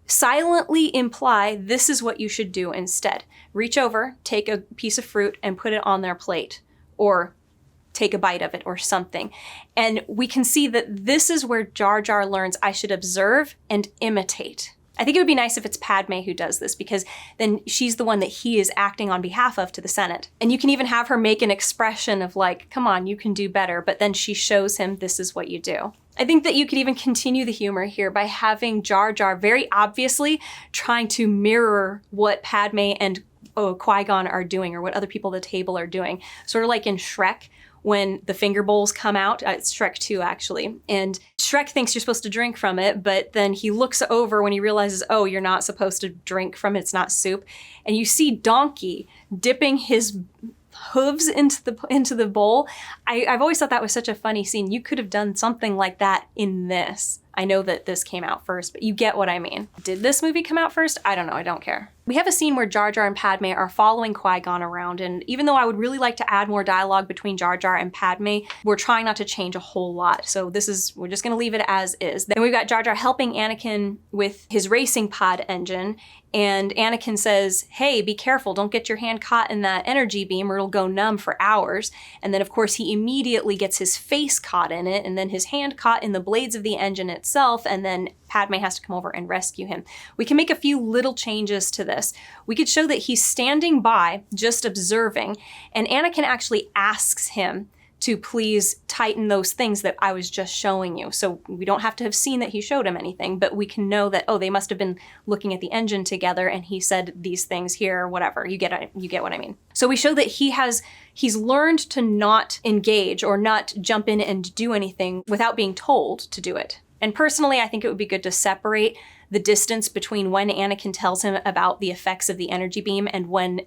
silently imply this is what you should do instead. Reach over, take a piece of fruit and put it on their plate, or take a bite of it or something. And we can see that this is where Jar Jar learns I should observe and imitate. I think it would be nice if it's Padme who does this, because then she's the one that he is acting on behalf of to the Senate. And you can even have her make an expression of like, come on, you can do better. But then she shows him this is what you do. I think that you could even continue the humor here by having Jar Jar very obviously trying to mirror what Padme and Qui-Gon are doing, or what other people at the table are doing. Sort of like in Shrek, when the finger bowls come out. It's Shrek 2, actually. And Shrek thinks you're supposed to drink from it, but then he looks over when he realizes, oh, you're not supposed to drink from it, it's not soup. And you see Donkey dipping his hooves into the bowl. I've always thought that was such a funny scene. You could have done something like that in this. I know that this came out first, but you get what I mean. Did this movie come out first? I don't know, I don't care. We have a scene where Jar Jar and Padme are following Qui-Gon around, and even though I would really like to add more dialogue between Jar Jar and Padme, we're trying not to change a whole lot. So we're just gonna leave it as is. Then we've got Jar Jar helping Anakin with his racing pod engine, and Anakin says, hey, be careful, don't get your hand caught in that energy beam or it'll go numb for hours. And then of course he immediately gets his face caught in it, and then his hand caught in the blades of the engine itself, and then Padme has to come over and rescue him. We can make a few little changes to this. We could show that he's standing by, just observing, and Anakin actually asks him to please tighten those things that I was just showing you. So we don't have to have seen that he showed him anything, but we can know that, oh, they must have been looking at the engine together and he said these things here, or whatever. You get what I mean. So we show that he's learned to not engage or not jump in and do anything without being told to do it. And personally, I think it would be good to separate the distance between when Anakin tells him about the effects of the energy beam and when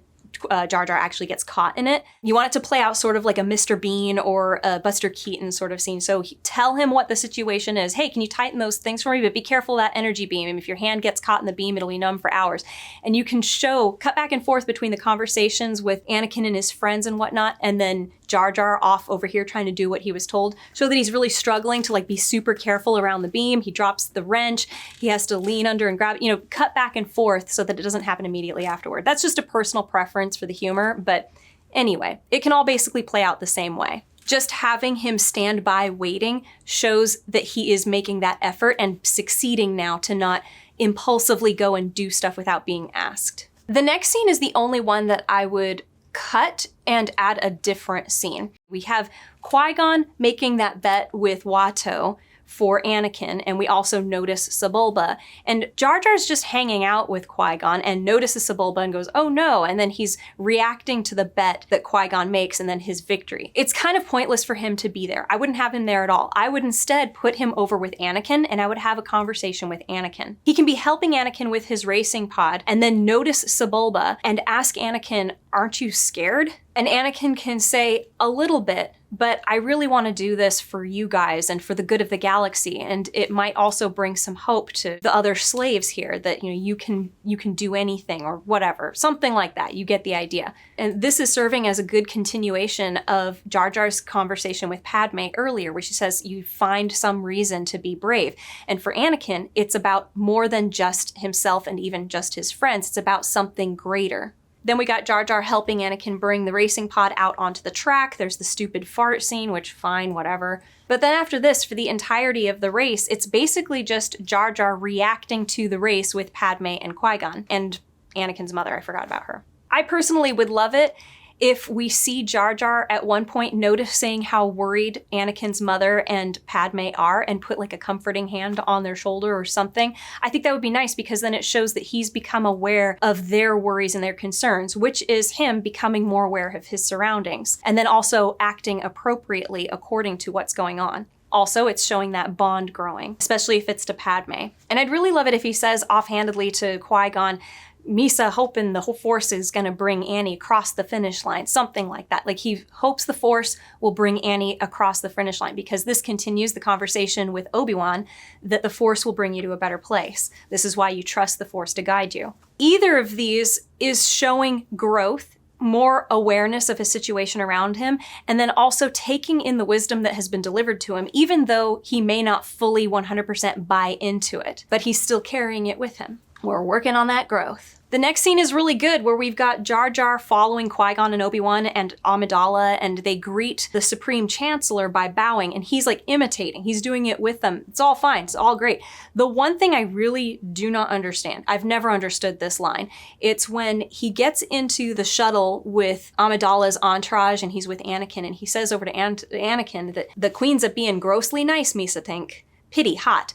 Jar Jar actually gets caught in it. You want it to play out sort of like a Mr. Bean or a Buster Keaton sort of scene. So tell him what the situation is. Hey, can you tighten those things for me? But be careful of that energy beam. And if your hand gets caught in the beam, it'll be numb for hours. And you can cut back and forth between the conversations with Anakin and his friends and whatnot, and then Jar Jar off over here trying to do what he was told. Show that he's really struggling to be super careful around the beam. He drops the wrench. He has to lean under and grab it. Cut back and forth so that it doesn't happen immediately afterward. That's just a personal preference for the humor, but anyway, it can all basically play out the same way. Just having him stand by waiting shows that he is making that effort and succeeding now to not impulsively go and do stuff without being asked. The next scene is the only one that I would cut and add a different scene. We have Qui-Gon making that bet with Watto for Anakin, and we also notice Sebulba. And Jar Jar's just hanging out with Qui-Gon and notices Sebulba and goes, oh no, and then he's reacting to the bet that Qui-Gon makes and then his victory. It's kind of pointless for him to be there. I wouldn't have him there at all. I would instead put him over with Anakin and I would have a conversation with Anakin. He can be helping Anakin with his racing pod and then notice Sebulba and ask Anakin, aren't you scared? And Anakin can say, a little bit, but I really want to do this for you guys and for the good of the galaxy. And it might also bring some hope to the other slaves here that, you can do anything or whatever, something like that. You get the idea. And this is serving as a good continuation of Jar Jar's conversation with Padme earlier, where she says, you find some reason to be brave. And for Anakin, it's about more than just himself and even just his friends. It's about something greater. Then we got Jar Jar helping Anakin bring the racing pod out onto the track. There's the stupid fart scene, which fine, whatever. But then after this, for the entirety of the race, it's basically just Jar Jar reacting to the race with Padme and Qui-Gon. And Anakin's mother, I forgot about her. I personally would love it if we see Jar Jar at one point noticing how worried Anakin's mother and Padme are and put a comforting hand on their shoulder or something. I think that would be nice because then it shows that he's become aware of their worries and their concerns, which is him becoming more aware of his surroundings and then also acting appropriately according to what's going on. Also, it's showing that bond growing, especially if it's to Padme. And I'd really love it if he says offhandedly to Qui-Gon, Misa hoping the whole Force is going to bring Annie across the finish line, something like that. He hopes the Force will bring Annie across the finish line because this continues the conversation with Obi-Wan that the Force will bring you to a better place. This is why you trust the Force to guide you. Either of these is showing growth, more awareness of his situation around him, and then also taking in the wisdom that has been delivered to him, even though he may not fully 100% buy into it, but he's still carrying it with him. We're working on that growth. The next scene is really good where we've got Jar Jar following Qui-Gon and Obi-Wan and Amidala, and they greet the Supreme Chancellor by bowing, and he's imitating. He's doing it with them. It's all fine. It's all great. The one thing I really do not understand, I've never understood this line, it's when he gets into the shuttle with Amidala's entourage and he's with Anakin, and he says over to Anakin that the Queen's a being grossly nice, Misa think. Pity hot.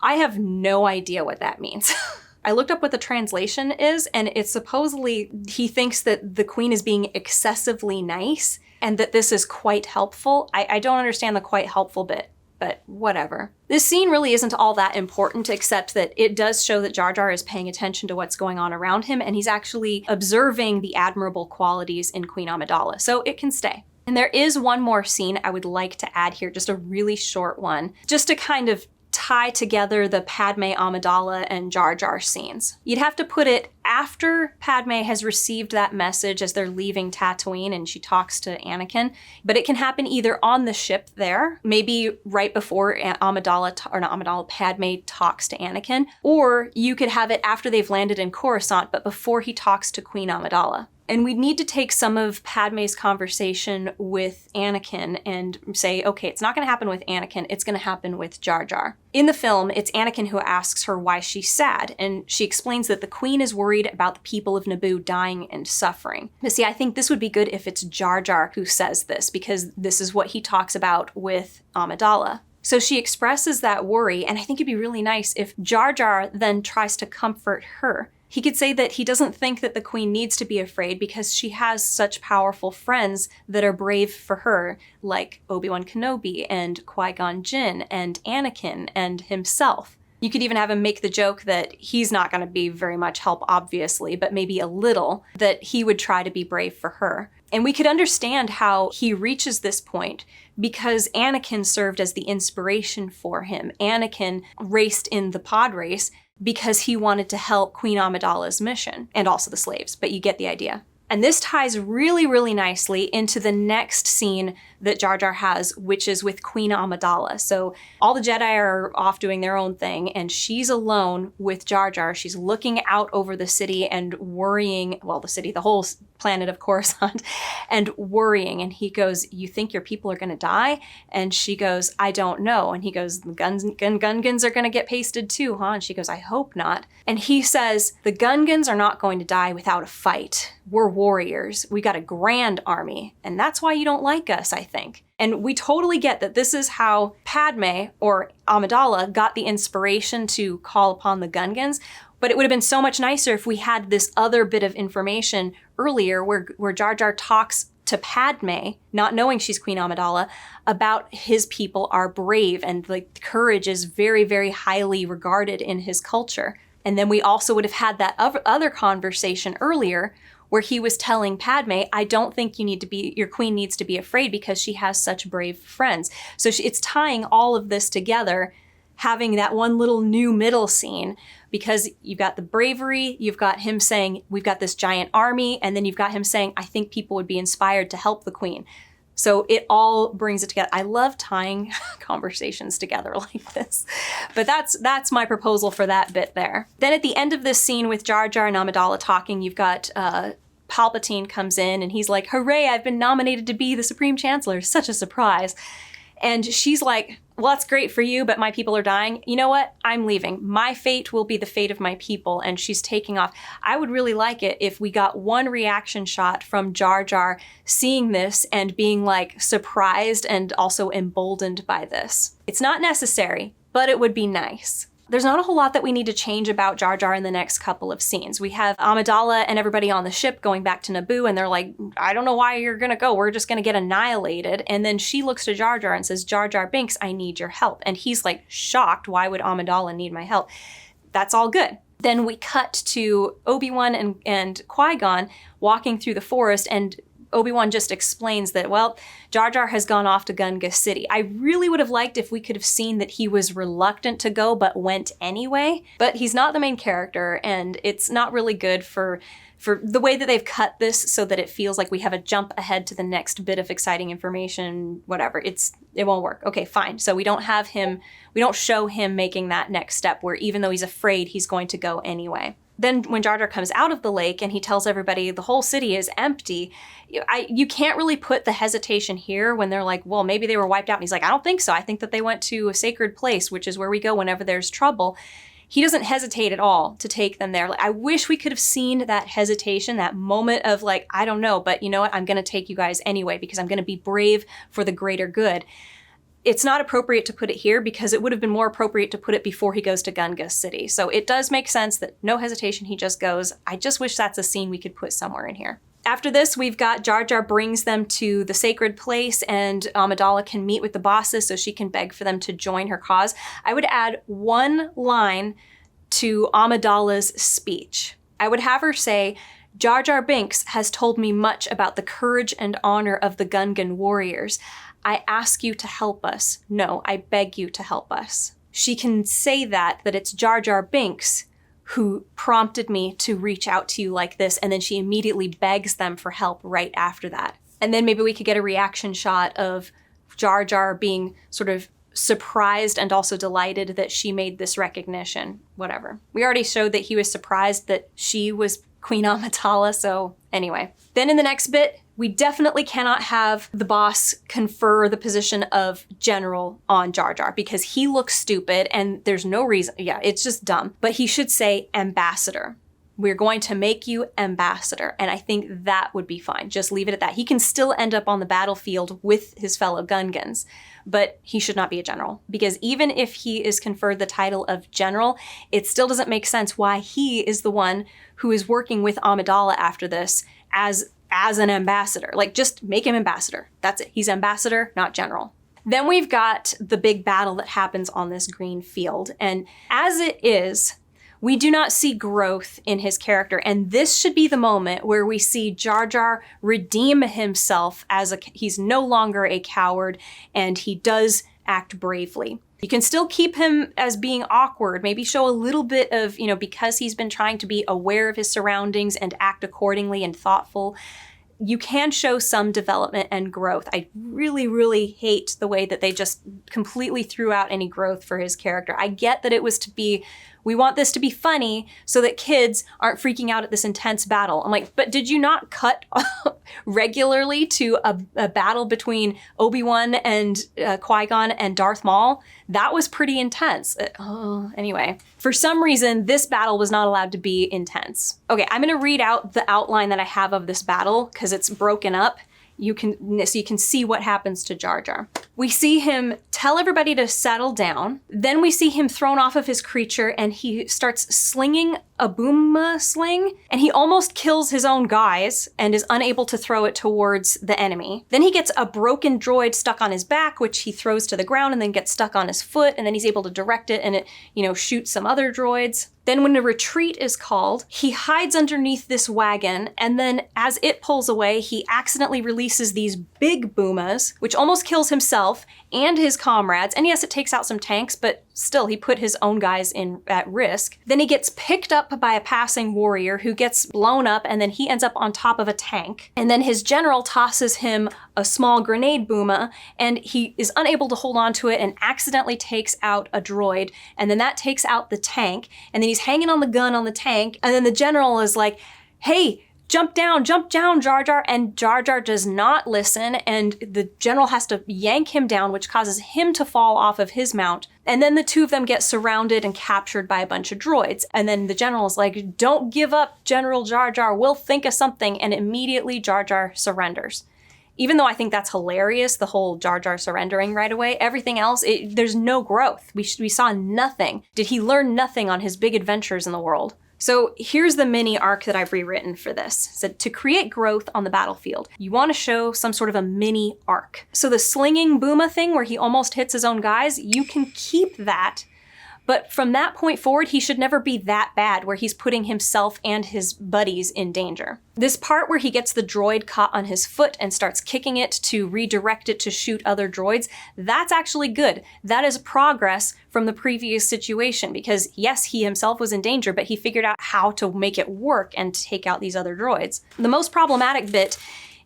I have no idea what that means. I looked up what the translation is, and it's supposedly he thinks that the Queen is being excessively nice and that this is quite helpful. I don't understand the quite helpful bit, but whatever. This scene really isn't all that important, except that it does show that Jar Jar is paying attention to what's going on around him, and he's actually observing the admirable qualities in Queen Amidala, so it can stay. And there is one more scene I would like to add here, just a really short one, just to kind of tie together the Padme, Amidala, and Jar Jar scenes. You'd have to put it after Padme has received that message as they're leaving Tatooine and she talks to Anakin, but it can happen either on the ship there, maybe right before Padme talks to Anakin, or you could have it after they've landed in Coruscant, but before he talks to Queen Amidala. And we'd need to take some of Padme's conversation with Anakin and say, okay, it's not going to happen with Anakin, it's going to happen with Jar Jar. In the film, it's Anakin who asks her why she's sad, and she explains that the Queen is worried about the people of Naboo dying and suffering. But see, I think this would be good if it's Jar Jar who says this, because this is what he talks about with Amidala. So she expresses that worry, and I think it'd be really nice if Jar Jar then tries to comfort her. He could say that he doesn't think that the Queen needs to be afraid because she has such powerful friends that are brave for her, like Obi-Wan Kenobi and Qui-Gon Jinn and Anakin and himself. You could even have him make the joke that he's not going to be very much help, obviously, but maybe a little, that he would try to be brave for her. And we could understand how he reaches this point because Anakin served as the inspiration for him. Anakin raced in the pod race because he wanted to help Queen Amidala's mission, and also the slaves, but you get the idea. And this ties really, really nicely into the next scene that Jar Jar has, which is with Queen Amidala. So all the Jedi are off doing their own thing, and she's alone with Jar Jar. She's looking out over the city and worrying, well, the whole planet of Coruscant, and worrying. And he goes, "You think your people are going to die?" And she goes, "I don't know." And he goes, "The Gungans are going to get pasted too, huh?" And she goes, "I hope not." And he says, "The Gungans are not going to die without a fight. We're warriors. We got a grand army. And that's why you don't like us, I think." And we totally get that this is how Padme, or Amidala, got the inspiration to call upon the Gungans. But it would have been so much nicer if we had this other bit of information earlier where Jar Jar talks to Padme, not knowing she's Queen Amidala, about his people are brave and like courage is very, very highly regarded in his culture. And then we also would have had that other conversation earlier where he was telling Padme, "I don't think your queen needs to be afraid because she has such brave friends." So it's tying all of this together, having that one little new middle scene, because you've got the bravery, you've got him saying, "We've got this giant army," and then you've got him saying, "I think people would be inspired to help the queen." So it all brings it together. I love tying conversations together like this. But that's my proposal for that bit there. Then at the end of this scene with Jar Jar and Amidala talking, you've got Palpatine comes in and he's like, "Hooray, I've been nominated to be the Supreme Chancellor. Such a surprise." And she's like, "Well, that's great for you, but my people are dying. You know what? I'm leaving. My fate will be the fate of my people." And she's taking off. I would really like it if we got one reaction shot from Jar Jar seeing this and being like surprised and also emboldened by this. It's not necessary, but it would be nice. There's not a whole lot that we need to change about Jar Jar in the next couple of scenes. We have Amidala and everybody on the ship going back to Naboo, and they're like, "I don't know why you're gonna go. We're just gonna get annihilated." And then she looks to Jar Jar and says, "Jar Jar Binks, I need your help." And he's like shocked. Why would Amidala need my help? That's all good. Then we cut to Obi-Wan and Qui-Gon walking through the forest, and Obi-Wan just explains that, well, Jar Jar has gone off to Gungan City. I really would have liked if we could have seen that he was reluctant to go but went anyway. But he's not the main character, and it's not really good for the way that they've cut this so that it feels like we have a jump ahead to the next bit of exciting information, whatever. It won't work. Okay, fine. So we don't show him making that next step where even though he's afraid, he's going to go anyway. Then when Jar Jar comes out of the lake and he tells everybody the whole city is empty, you can't really put the hesitation here when they're like, "Well, maybe they were wiped out." And he's like, "I don't think so. I think that they went to a sacred place, which is where we go whenever there's trouble." He doesn't hesitate at all to take them there. Like, I wish we could have seen that hesitation, that moment of like, "I don't know, but you know what? I'm going to take you guys anyway because I'm going to be brave for the greater good." It's not appropriate to put it here because it would have been more appropriate to put it before he goes to Gungan City. So it does make sense that no hesitation, he just goes. I just wish that's a scene we could put somewhere in here. After this, we've got Jar Jar brings them to the sacred place, and Amidala can meet with the bosses so she can beg for them to join her cause. I would add one line to Amidala's speech. I would have her say, "Jar Jar Binks has told me much about the courage and honor of the Gungan warriors. I ask you to help us. No, I beg you to help us." she can say that it's Jar Jar Binks who prompted me to reach out to you like this, and then she immediately begs them for help right after that. And then maybe we could get a reaction shot of Jar Jar being sort of surprised and also delighted that she made this recognition, whatever. We already showed that he was surprised that she was Queen Amidala, so anyway. Then in the next bit, we definitely cannot have the boss confer the position of general on Jar Jar because he looks stupid and there's no reason. Yeah, it's just dumb. But he should say ambassador. We're going to make you ambassador. And I think that would be fine. Just leave it at that. He can still end up on the battlefield with his fellow Gungans, but he should not be a general. Because even if he is conferred the title of general, it still doesn't make sense why he is the one who is working with Amidala after this as an ambassador. Like, just make him ambassador. That's it. He's ambassador, not general. Then we've got the big battle that happens on this green field. And as it is, we do not see growth in his character. And this should be the moment where we see Jar Jar redeem himself he's no longer a coward and he does act bravely. You can still keep him as being awkward, maybe show a little bit of, because he's been trying to be aware of his surroundings and act accordingly and thoughtful. You can show some development and growth. I really, really hate the way that they just completely threw out any growth for his character. I get that it was we want this to be funny so that kids aren't freaking out at this intense battle. I'm like, but did you not cut regularly to a battle between Obi-Wan and Qui-Gon and Darth Maul? That was pretty intense. Anyway, for some reason, this battle was not allowed to be intense. Okay, I'm gonna read out the outline that I have of this battle because it's broken up. So you can see what happens to Jar Jar. We see him tell everybody to settle down. Then we see him thrown off of his creature and he starts slinging a boom sling and he almost kills his own guys and is unable to throw it towards the enemy. Then he gets a broken droid stuck on his back, which he throws to the ground and then gets stuck on his foot, and then he's able to direct it and it, shoots some other droids. Then when a retreat is called, he hides underneath this wagon, and then as it pulls away, he accidentally releases these big boomas, which almost kills himself and his comrades. And yes, it takes out some tanks, but still, he put his own guys at risk. Then he gets picked up by a passing warrior who gets blown up, and then he ends up on top of a tank. And then his general tosses him a small grenade booma, and he is unable to hold on to it and accidentally takes out a droid. And then that takes out the tank, and then he's hanging on the gun on the tank, and then the general is like, hey, jump down, Jar Jar, and Jar Jar does not listen, and the general has to yank him down, which causes him to fall off of his mount. And then the two of them get surrounded and captured by a bunch of droids. And then the general is like, don't give up, General Jar Jar, we'll think of something, and immediately Jar Jar surrenders. Even though I think that's hilarious, the whole Jar Jar surrendering right away, everything else, there's no growth. We saw nothing. Did he learn nothing on his big adventures in the world? So here's the mini arc that I've rewritten for this. So to create growth on the battlefield, you want to show some sort of a mini arc. So the slinging booma thing where he almost hits his own guys, you can keep that. But from that point forward, he should never be that bad where he's putting himself and his buddies in danger. This part where he gets the droid caught on his foot and starts kicking it to redirect it to shoot other droids, that's actually good. That is progress from the previous situation because yes, he himself was in danger, but he figured out how to make it work and take out these other droids. The most problematic bit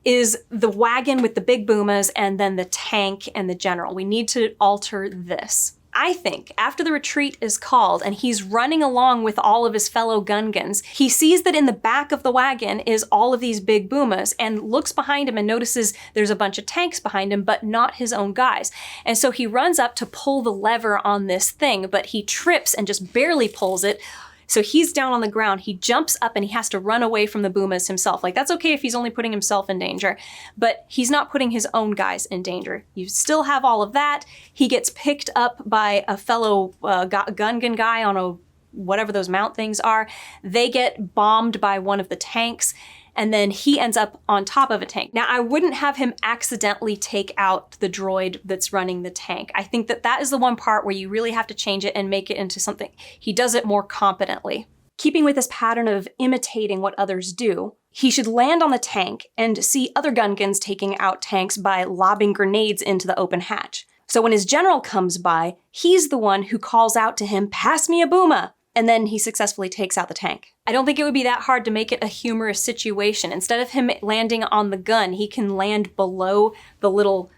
is the wagon with the big boomas and then the tank and the general. We need to alter this. I think after the retreat is called and he's running along with all of his fellow Gungans, he sees that in the back of the wagon is all of these big boomas and looks behind him and notices there's a bunch of tanks behind him, but not his own guys. And so he runs up to pull the lever on this thing, but he trips and just barely pulls it. So he's down on the ground, he jumps up and he has to run away from the boomas himself. Like, that's okay if he's only putting himself in danger, but he's not putting his own guys in danger. You still have all of that. He gets picked up by a fellow Gungan guy on whatever those mount things are. They get bombed by one of the tanks, and then he ends up on top of a tank. Now, I wouldn't have him accidentally take out the droid that's running the tank. I think that is the one part where you really have to change it and make it into something. He does it more competently. Keeping with this pattern of imitating what others do, he should land on the tank and see other Gungans taking out tanks by lobbing grenades into the open hatch. So when his general comes by, he's the one who calls out to him, "Pass me a booma!" And then he successfully takes out the tank. I don't think it would be that hard to make it a humorous situation. Instead of him landing on the gun, he can land below the little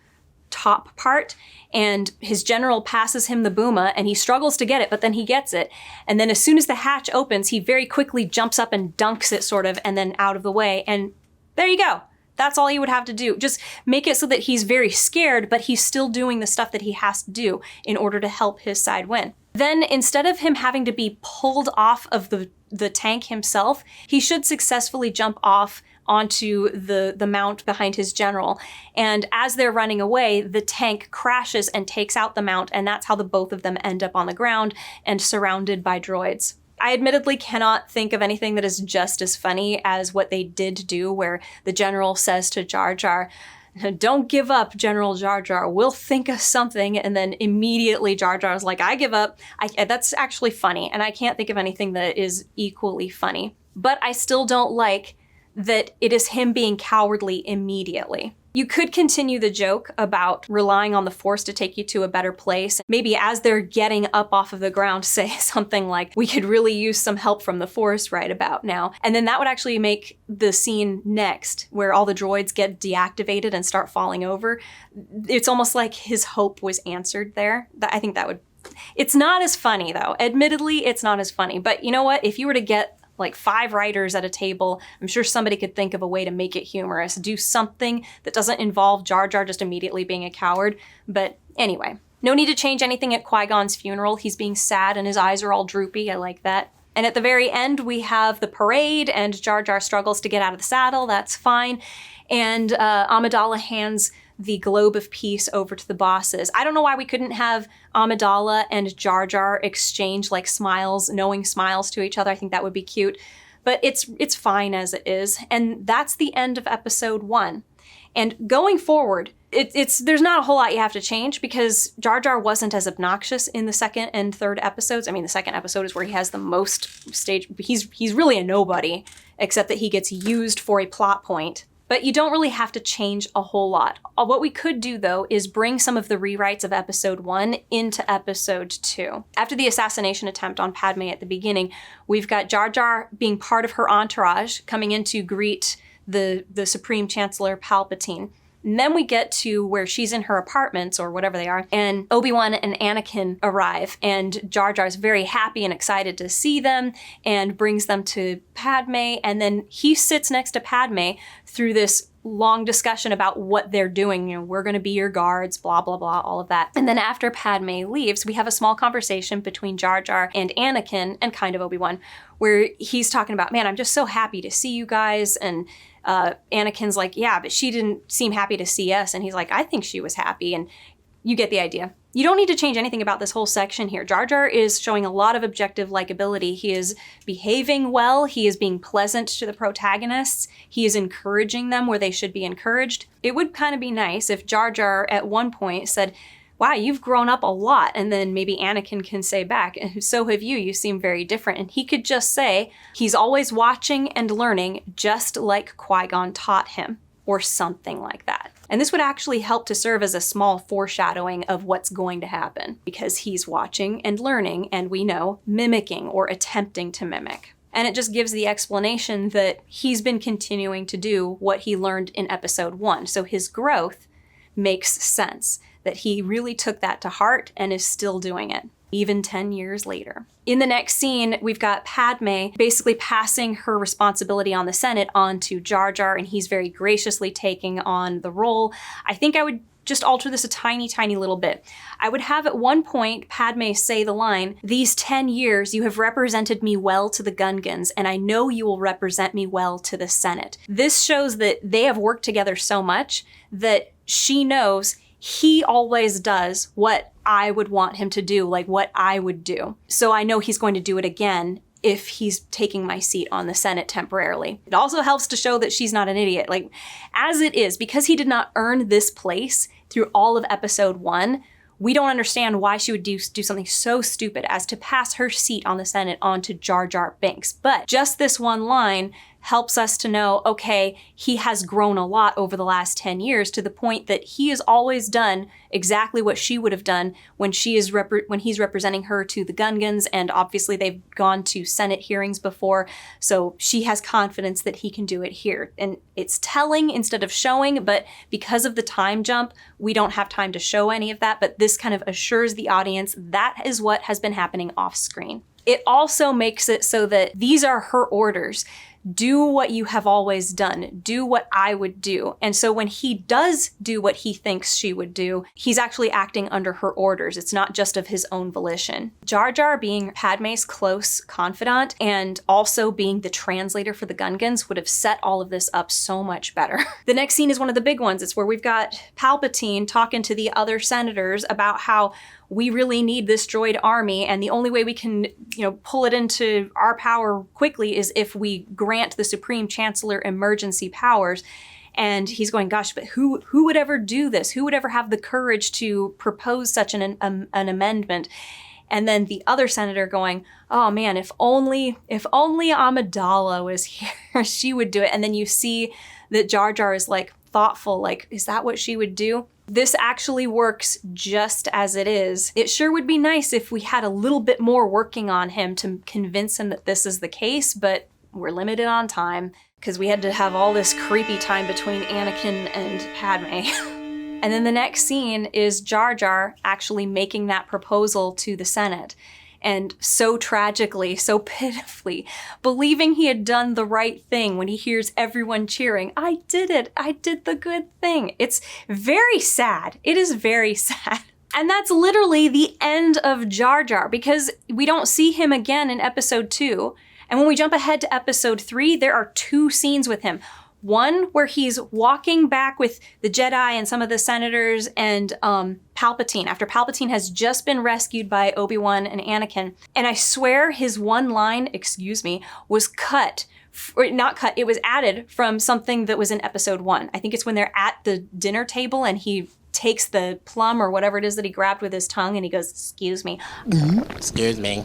top part, and his general passes him the booma, and he struggles to get it, but then he gets it. And then as soon as the hatch opens, he very quickly jumps up and dunks it sort of, and then out of the way, and there you go. That's all he would have to do. Just make it so that he's very scared, but he's still doing the stuff that he has to do in order to help his side win. Then instead of him having to be pulled off of the tank himself, he should successfully jump off onto the mount behind his general. And as they're running away, the tank crashes and takes out the mount, and that's how the both of them end up on the ground and surrounded by droids. I admittedly cannot think of anything that is just as funny as what they did do, where the general says to Jar Jar, "Don't give up, General Jar Jar. We'll think of something." And then immediately Jar Jar's like, "I give up." That's actually funny, and I can't think of anything that is equally funny. But I still don't like that it is him being cowardly immediately. You could continue the joke about relying on the Force to take you to a better place. Maybe as they're getting up off of the ground, say something like, "We could really use some help from the Force right about now." And then that would actually make the scene next, where all the droids get deactivated and start falling over. It's almost like his hope was answered there. I think that would... It's not as funny, though. Admittedly, it's not as funny. But you know what? If you were to get like 5 writers at a table, I'm sure somebody could think of a way to make it humorous. Do something that doesn't involve Jar Jar just immediately being a coward. But anyway, no need to change anything at Qui-Gon's funeral. He's being sad and his eyes are all droopy. I like that. And at the very end, we have the parade and Jar Jar struggles to get out of the saddle. That's fine. And Amidala hands the globe of peace over to the bosses. I don't know why we couldn't have Amidala and Jar Jar exchange like smiles, knowing smiles to each other. I think that would be cute, but it's fine as it is. And that's the end of episode 1. And going forward, there's not a whole lot you have to change because Jar Jar wasn't as obnoxious in the second and third episodes. I mean, the second episode is where he has the most stage. He's really a nobody, except that he gets used for a plot point. But you don't really have to change a whole lot. What we could do, though, is bring some of the rewrites of episode 1 into episode 2. After the assassination attempt on Padme at the beginning, we've got Jar Jar being part of her entourage, coming in to greet the Supreme Chancellor Palpatine. And then we get to where she's in her apartments, or whatever they are, and Obi-Wan and Anakin arrive, and Jar Jar's very happy and excited to see them, and brings them to Padme, and then he sits next to Padme through this long discussion about what they're doing. You know, we're going to be your guards, blah, blah, blah, all of that. And then after Padme leaves, we have a small conversation between Jar Jar and Anakin, and kind of Obi-Wan, where he's talking about, "Man, I'm just so happy to see you guys," and Anakin's like, "Yeah, but she didn't seem happy to see us." And he's like, "I think she was happy." And you get the idea. You don't need to change anything about this whole section here. Jar Jar is showing a lot of objective likability. He is behaving well. He is being pleasant to the protagonists. He is encouraging them where they should be encouraged. It would kind of be nice if Jar Jar at one point said, "Wow, you've grown up a lot." And then maybe Anakin can say back, "So have you. You seem very different." And he could just say, "He's always watching and learning, just like Qui-Gon taught him," or something like that. And this would actually help to serve as a small foreshadowing of what's going to happen, because he's watching and learning, and we know, mimicking or attempting to mimic. And it just gives the explanation that he's been continuing to do what he learned in episode 1. So his growth makes sense, that he really took that to heart and is still doing it, even 10 years later. In the next scene, we've got Padme basically passing her responsibility on the Senate on to Jar Jar, and he's very graciously taking on the role. I think I would just alter this a tiny, tiny little bit. I would have at one point Padme say the line, "These 10 years you have represented me well to the Gungans, and I know you will represent me well to the Senate." This shows that they have worked together so much that she knows he always does what I would want him to do, like what I would do. So I know he's going to do it again if he's taking my seat on the Senate temporarily. It also helps to show that she's not an idiot. Like, as it is, because he did not earn this place through all of episode 1, we don't understand why she would do something so stupid as to pass her seat on the Senate on to Jar Jar Binks. But just this one line helps us to know, okay, he has grown a lot over the last 10 years to the point that he has always done exactly what she would have done when he's representing her to the Gungans, and obviously they've gone to Senate hearings before, so she has confidence that he can do it here. And it's telling instead of showing, but because of the time jump, we don't have time to show any of that, but this kind of assures the audience that is what has been happening off screen. It also makes it so that these are her orders. Do what you have always done. Do what I would do. And so when he does do what he thinks she would do, he's actually acting under her orders. It's not just of his own volition. Jar Jar being Padme's close confidant and also being the translator for the Gungans would have set all of this up so much better. The next scene is one of the big ones. It's where we've got Palpatine talking to the other senators about how we really need this droid army, and the only way we can, pull it into our power quickly is if we grant the Supreme Chancellor emergency powers. And he's going, gosh, but who would ever do this? Who would ever have the courage to propose such an amendment? And then the other senator going, oh man, if only Amidala was here, she would do it. And then you see that Jar Jar is like thoughtful, like, is that what she would do? This actually works just as it is. It sure would be nice if we had a little bit more working on him to convince him that this is the case, but we're limited on time because we had to have all this creepy time between Anakin and Padme. And then the next scene is Jar Jar actually making that proposal to the Senate. And so tragically, so pitifully, believing he had done the right thing when he hears everyone cheering, I did it, I did the good thing. It's very sad. It is very sad. And that's literally the end of Jar Jar, because we don't see him again in episode 2. And when we jump ahead to episode 3, there are 2 scenes with him. One where he's walking back with the Jedi and some of the senators and Palpatine, after Palpatine has just been rescued by Obi-Wan and Anakin. And I swear his one line, was cut, or not cut, it was added from something that was in episode 1. I think it's when they're at the dinner table and he takes the plum or whatever it is that he grabbed with his tongue and he goes, excuse me. Excuse me.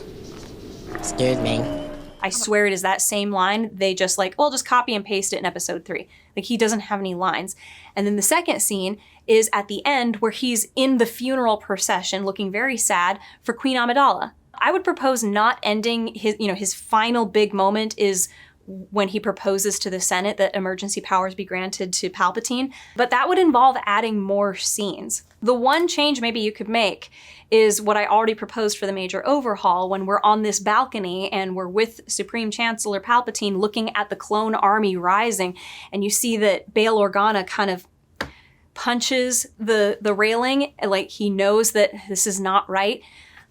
Excuse me. I swear it is that same line. They just just copy and paste it in episode 3. Like, he doesn't have any lines. And then the second scene is at the end where he's in the funeral procession looking very sad for Queen Amidala. I would propose not ending his final big moment is when he proposes to the Senate that emergency powers be granted to Palpatine, but that would involve adding more scenes. The one change maybe you could make is what I already proposed for the major overhaul, when we're on this balcony and we're with Supreme Chancellor Palpatine looking at the clone army rising, and you see that Bail Organa kind of punches the railing, like he knows that this is not right.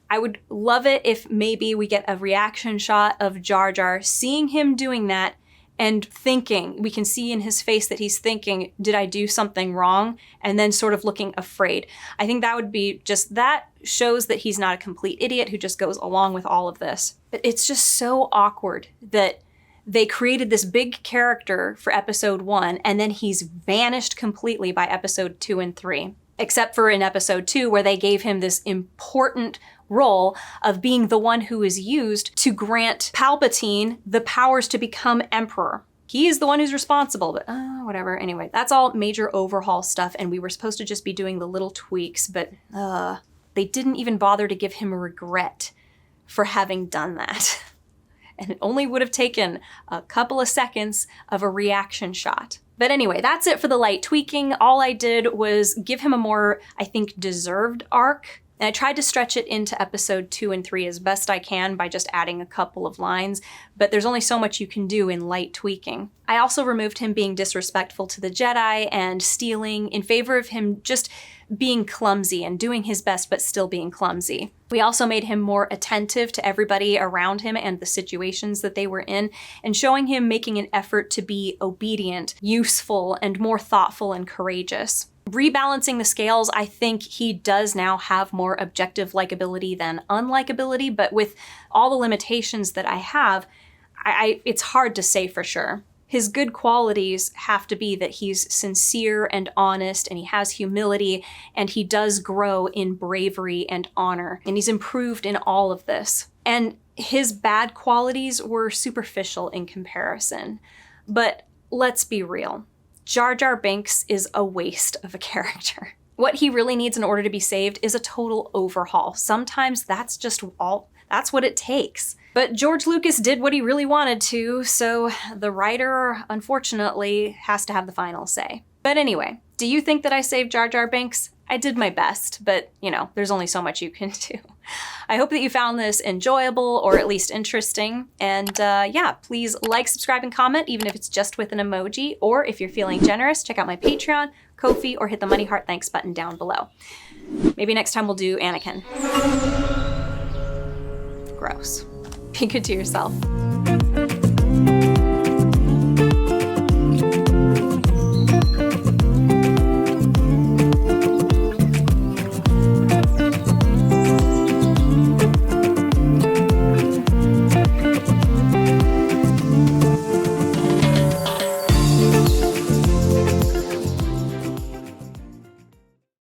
I would love it if maybe we get a reaction shot of Jar Jar seeing him doing that and thinking, we can see in his face that he's thinking, did I do something wrong? And then sort of looking afraid. I think that would be that shows that he's not a complete idiot who just goes along with all of this. But it's just so awkward that they created this big character for episode 1 and then he's vanished completely by episode 2 and 3. Except for in episode 2 where they gave him this important role of being the one who is used to grant Palpatine the powers to become emperor. He is the one who's responsible, but whatever. Anyway, that's all major overhaul stuff, and we were supposed to just be doing the little tweaks, but they didn't even bother to give him a regret for having done that. And it only would have taken a couple of seconds of a reaction shot. But anyway, that's it for the light tweaking. All I did was give him a more, I think, deserved arc. And I tried to stretch it into episode 2 and 3 as best I can by just adding a couple of lines, but there's only so much you can do in light tweaking. I also removed him being disrespectful to the Jedi and stealing in favor of him just being clumsy and doing his best but still being clumsy. We also made him more attentive to everybody around him and the situations that they were in, and showing him making an effort to be obedient, useful, and more thoughtful and courageous. Rebalancing the scales, I think he does now have more objective likability than unlikability, but with all the limitations that I have, it's hard to say for sure. His good qualities have to be that he's sincere and honest, and he has humility, and he does grow in bravery and honor, and he's improved in all of this. And his bad qualities were superficial in comparison. But let's be real. Jar Jar Binks is a waste of a character. What he really needs in order to be saved is a total overhaul. Sometimes that's what it takes. But George Lucas did what he really wanted to, so the writer, unfortunately, has to have the final say. But anyway, do you think that I saved Jar Jar Binks? I did my best, but there's only so much you can do. I hope that you found this enjoyable or at least interesting. And yeah, please like, subscribe, and comment, even if it's just with an emoji. Or if you're feeling generous, check out my Patreon, Ko-fi, or hit the money heart thanks button down below. Maybe next time we'll do Anakin. Gross. Be good to yourself.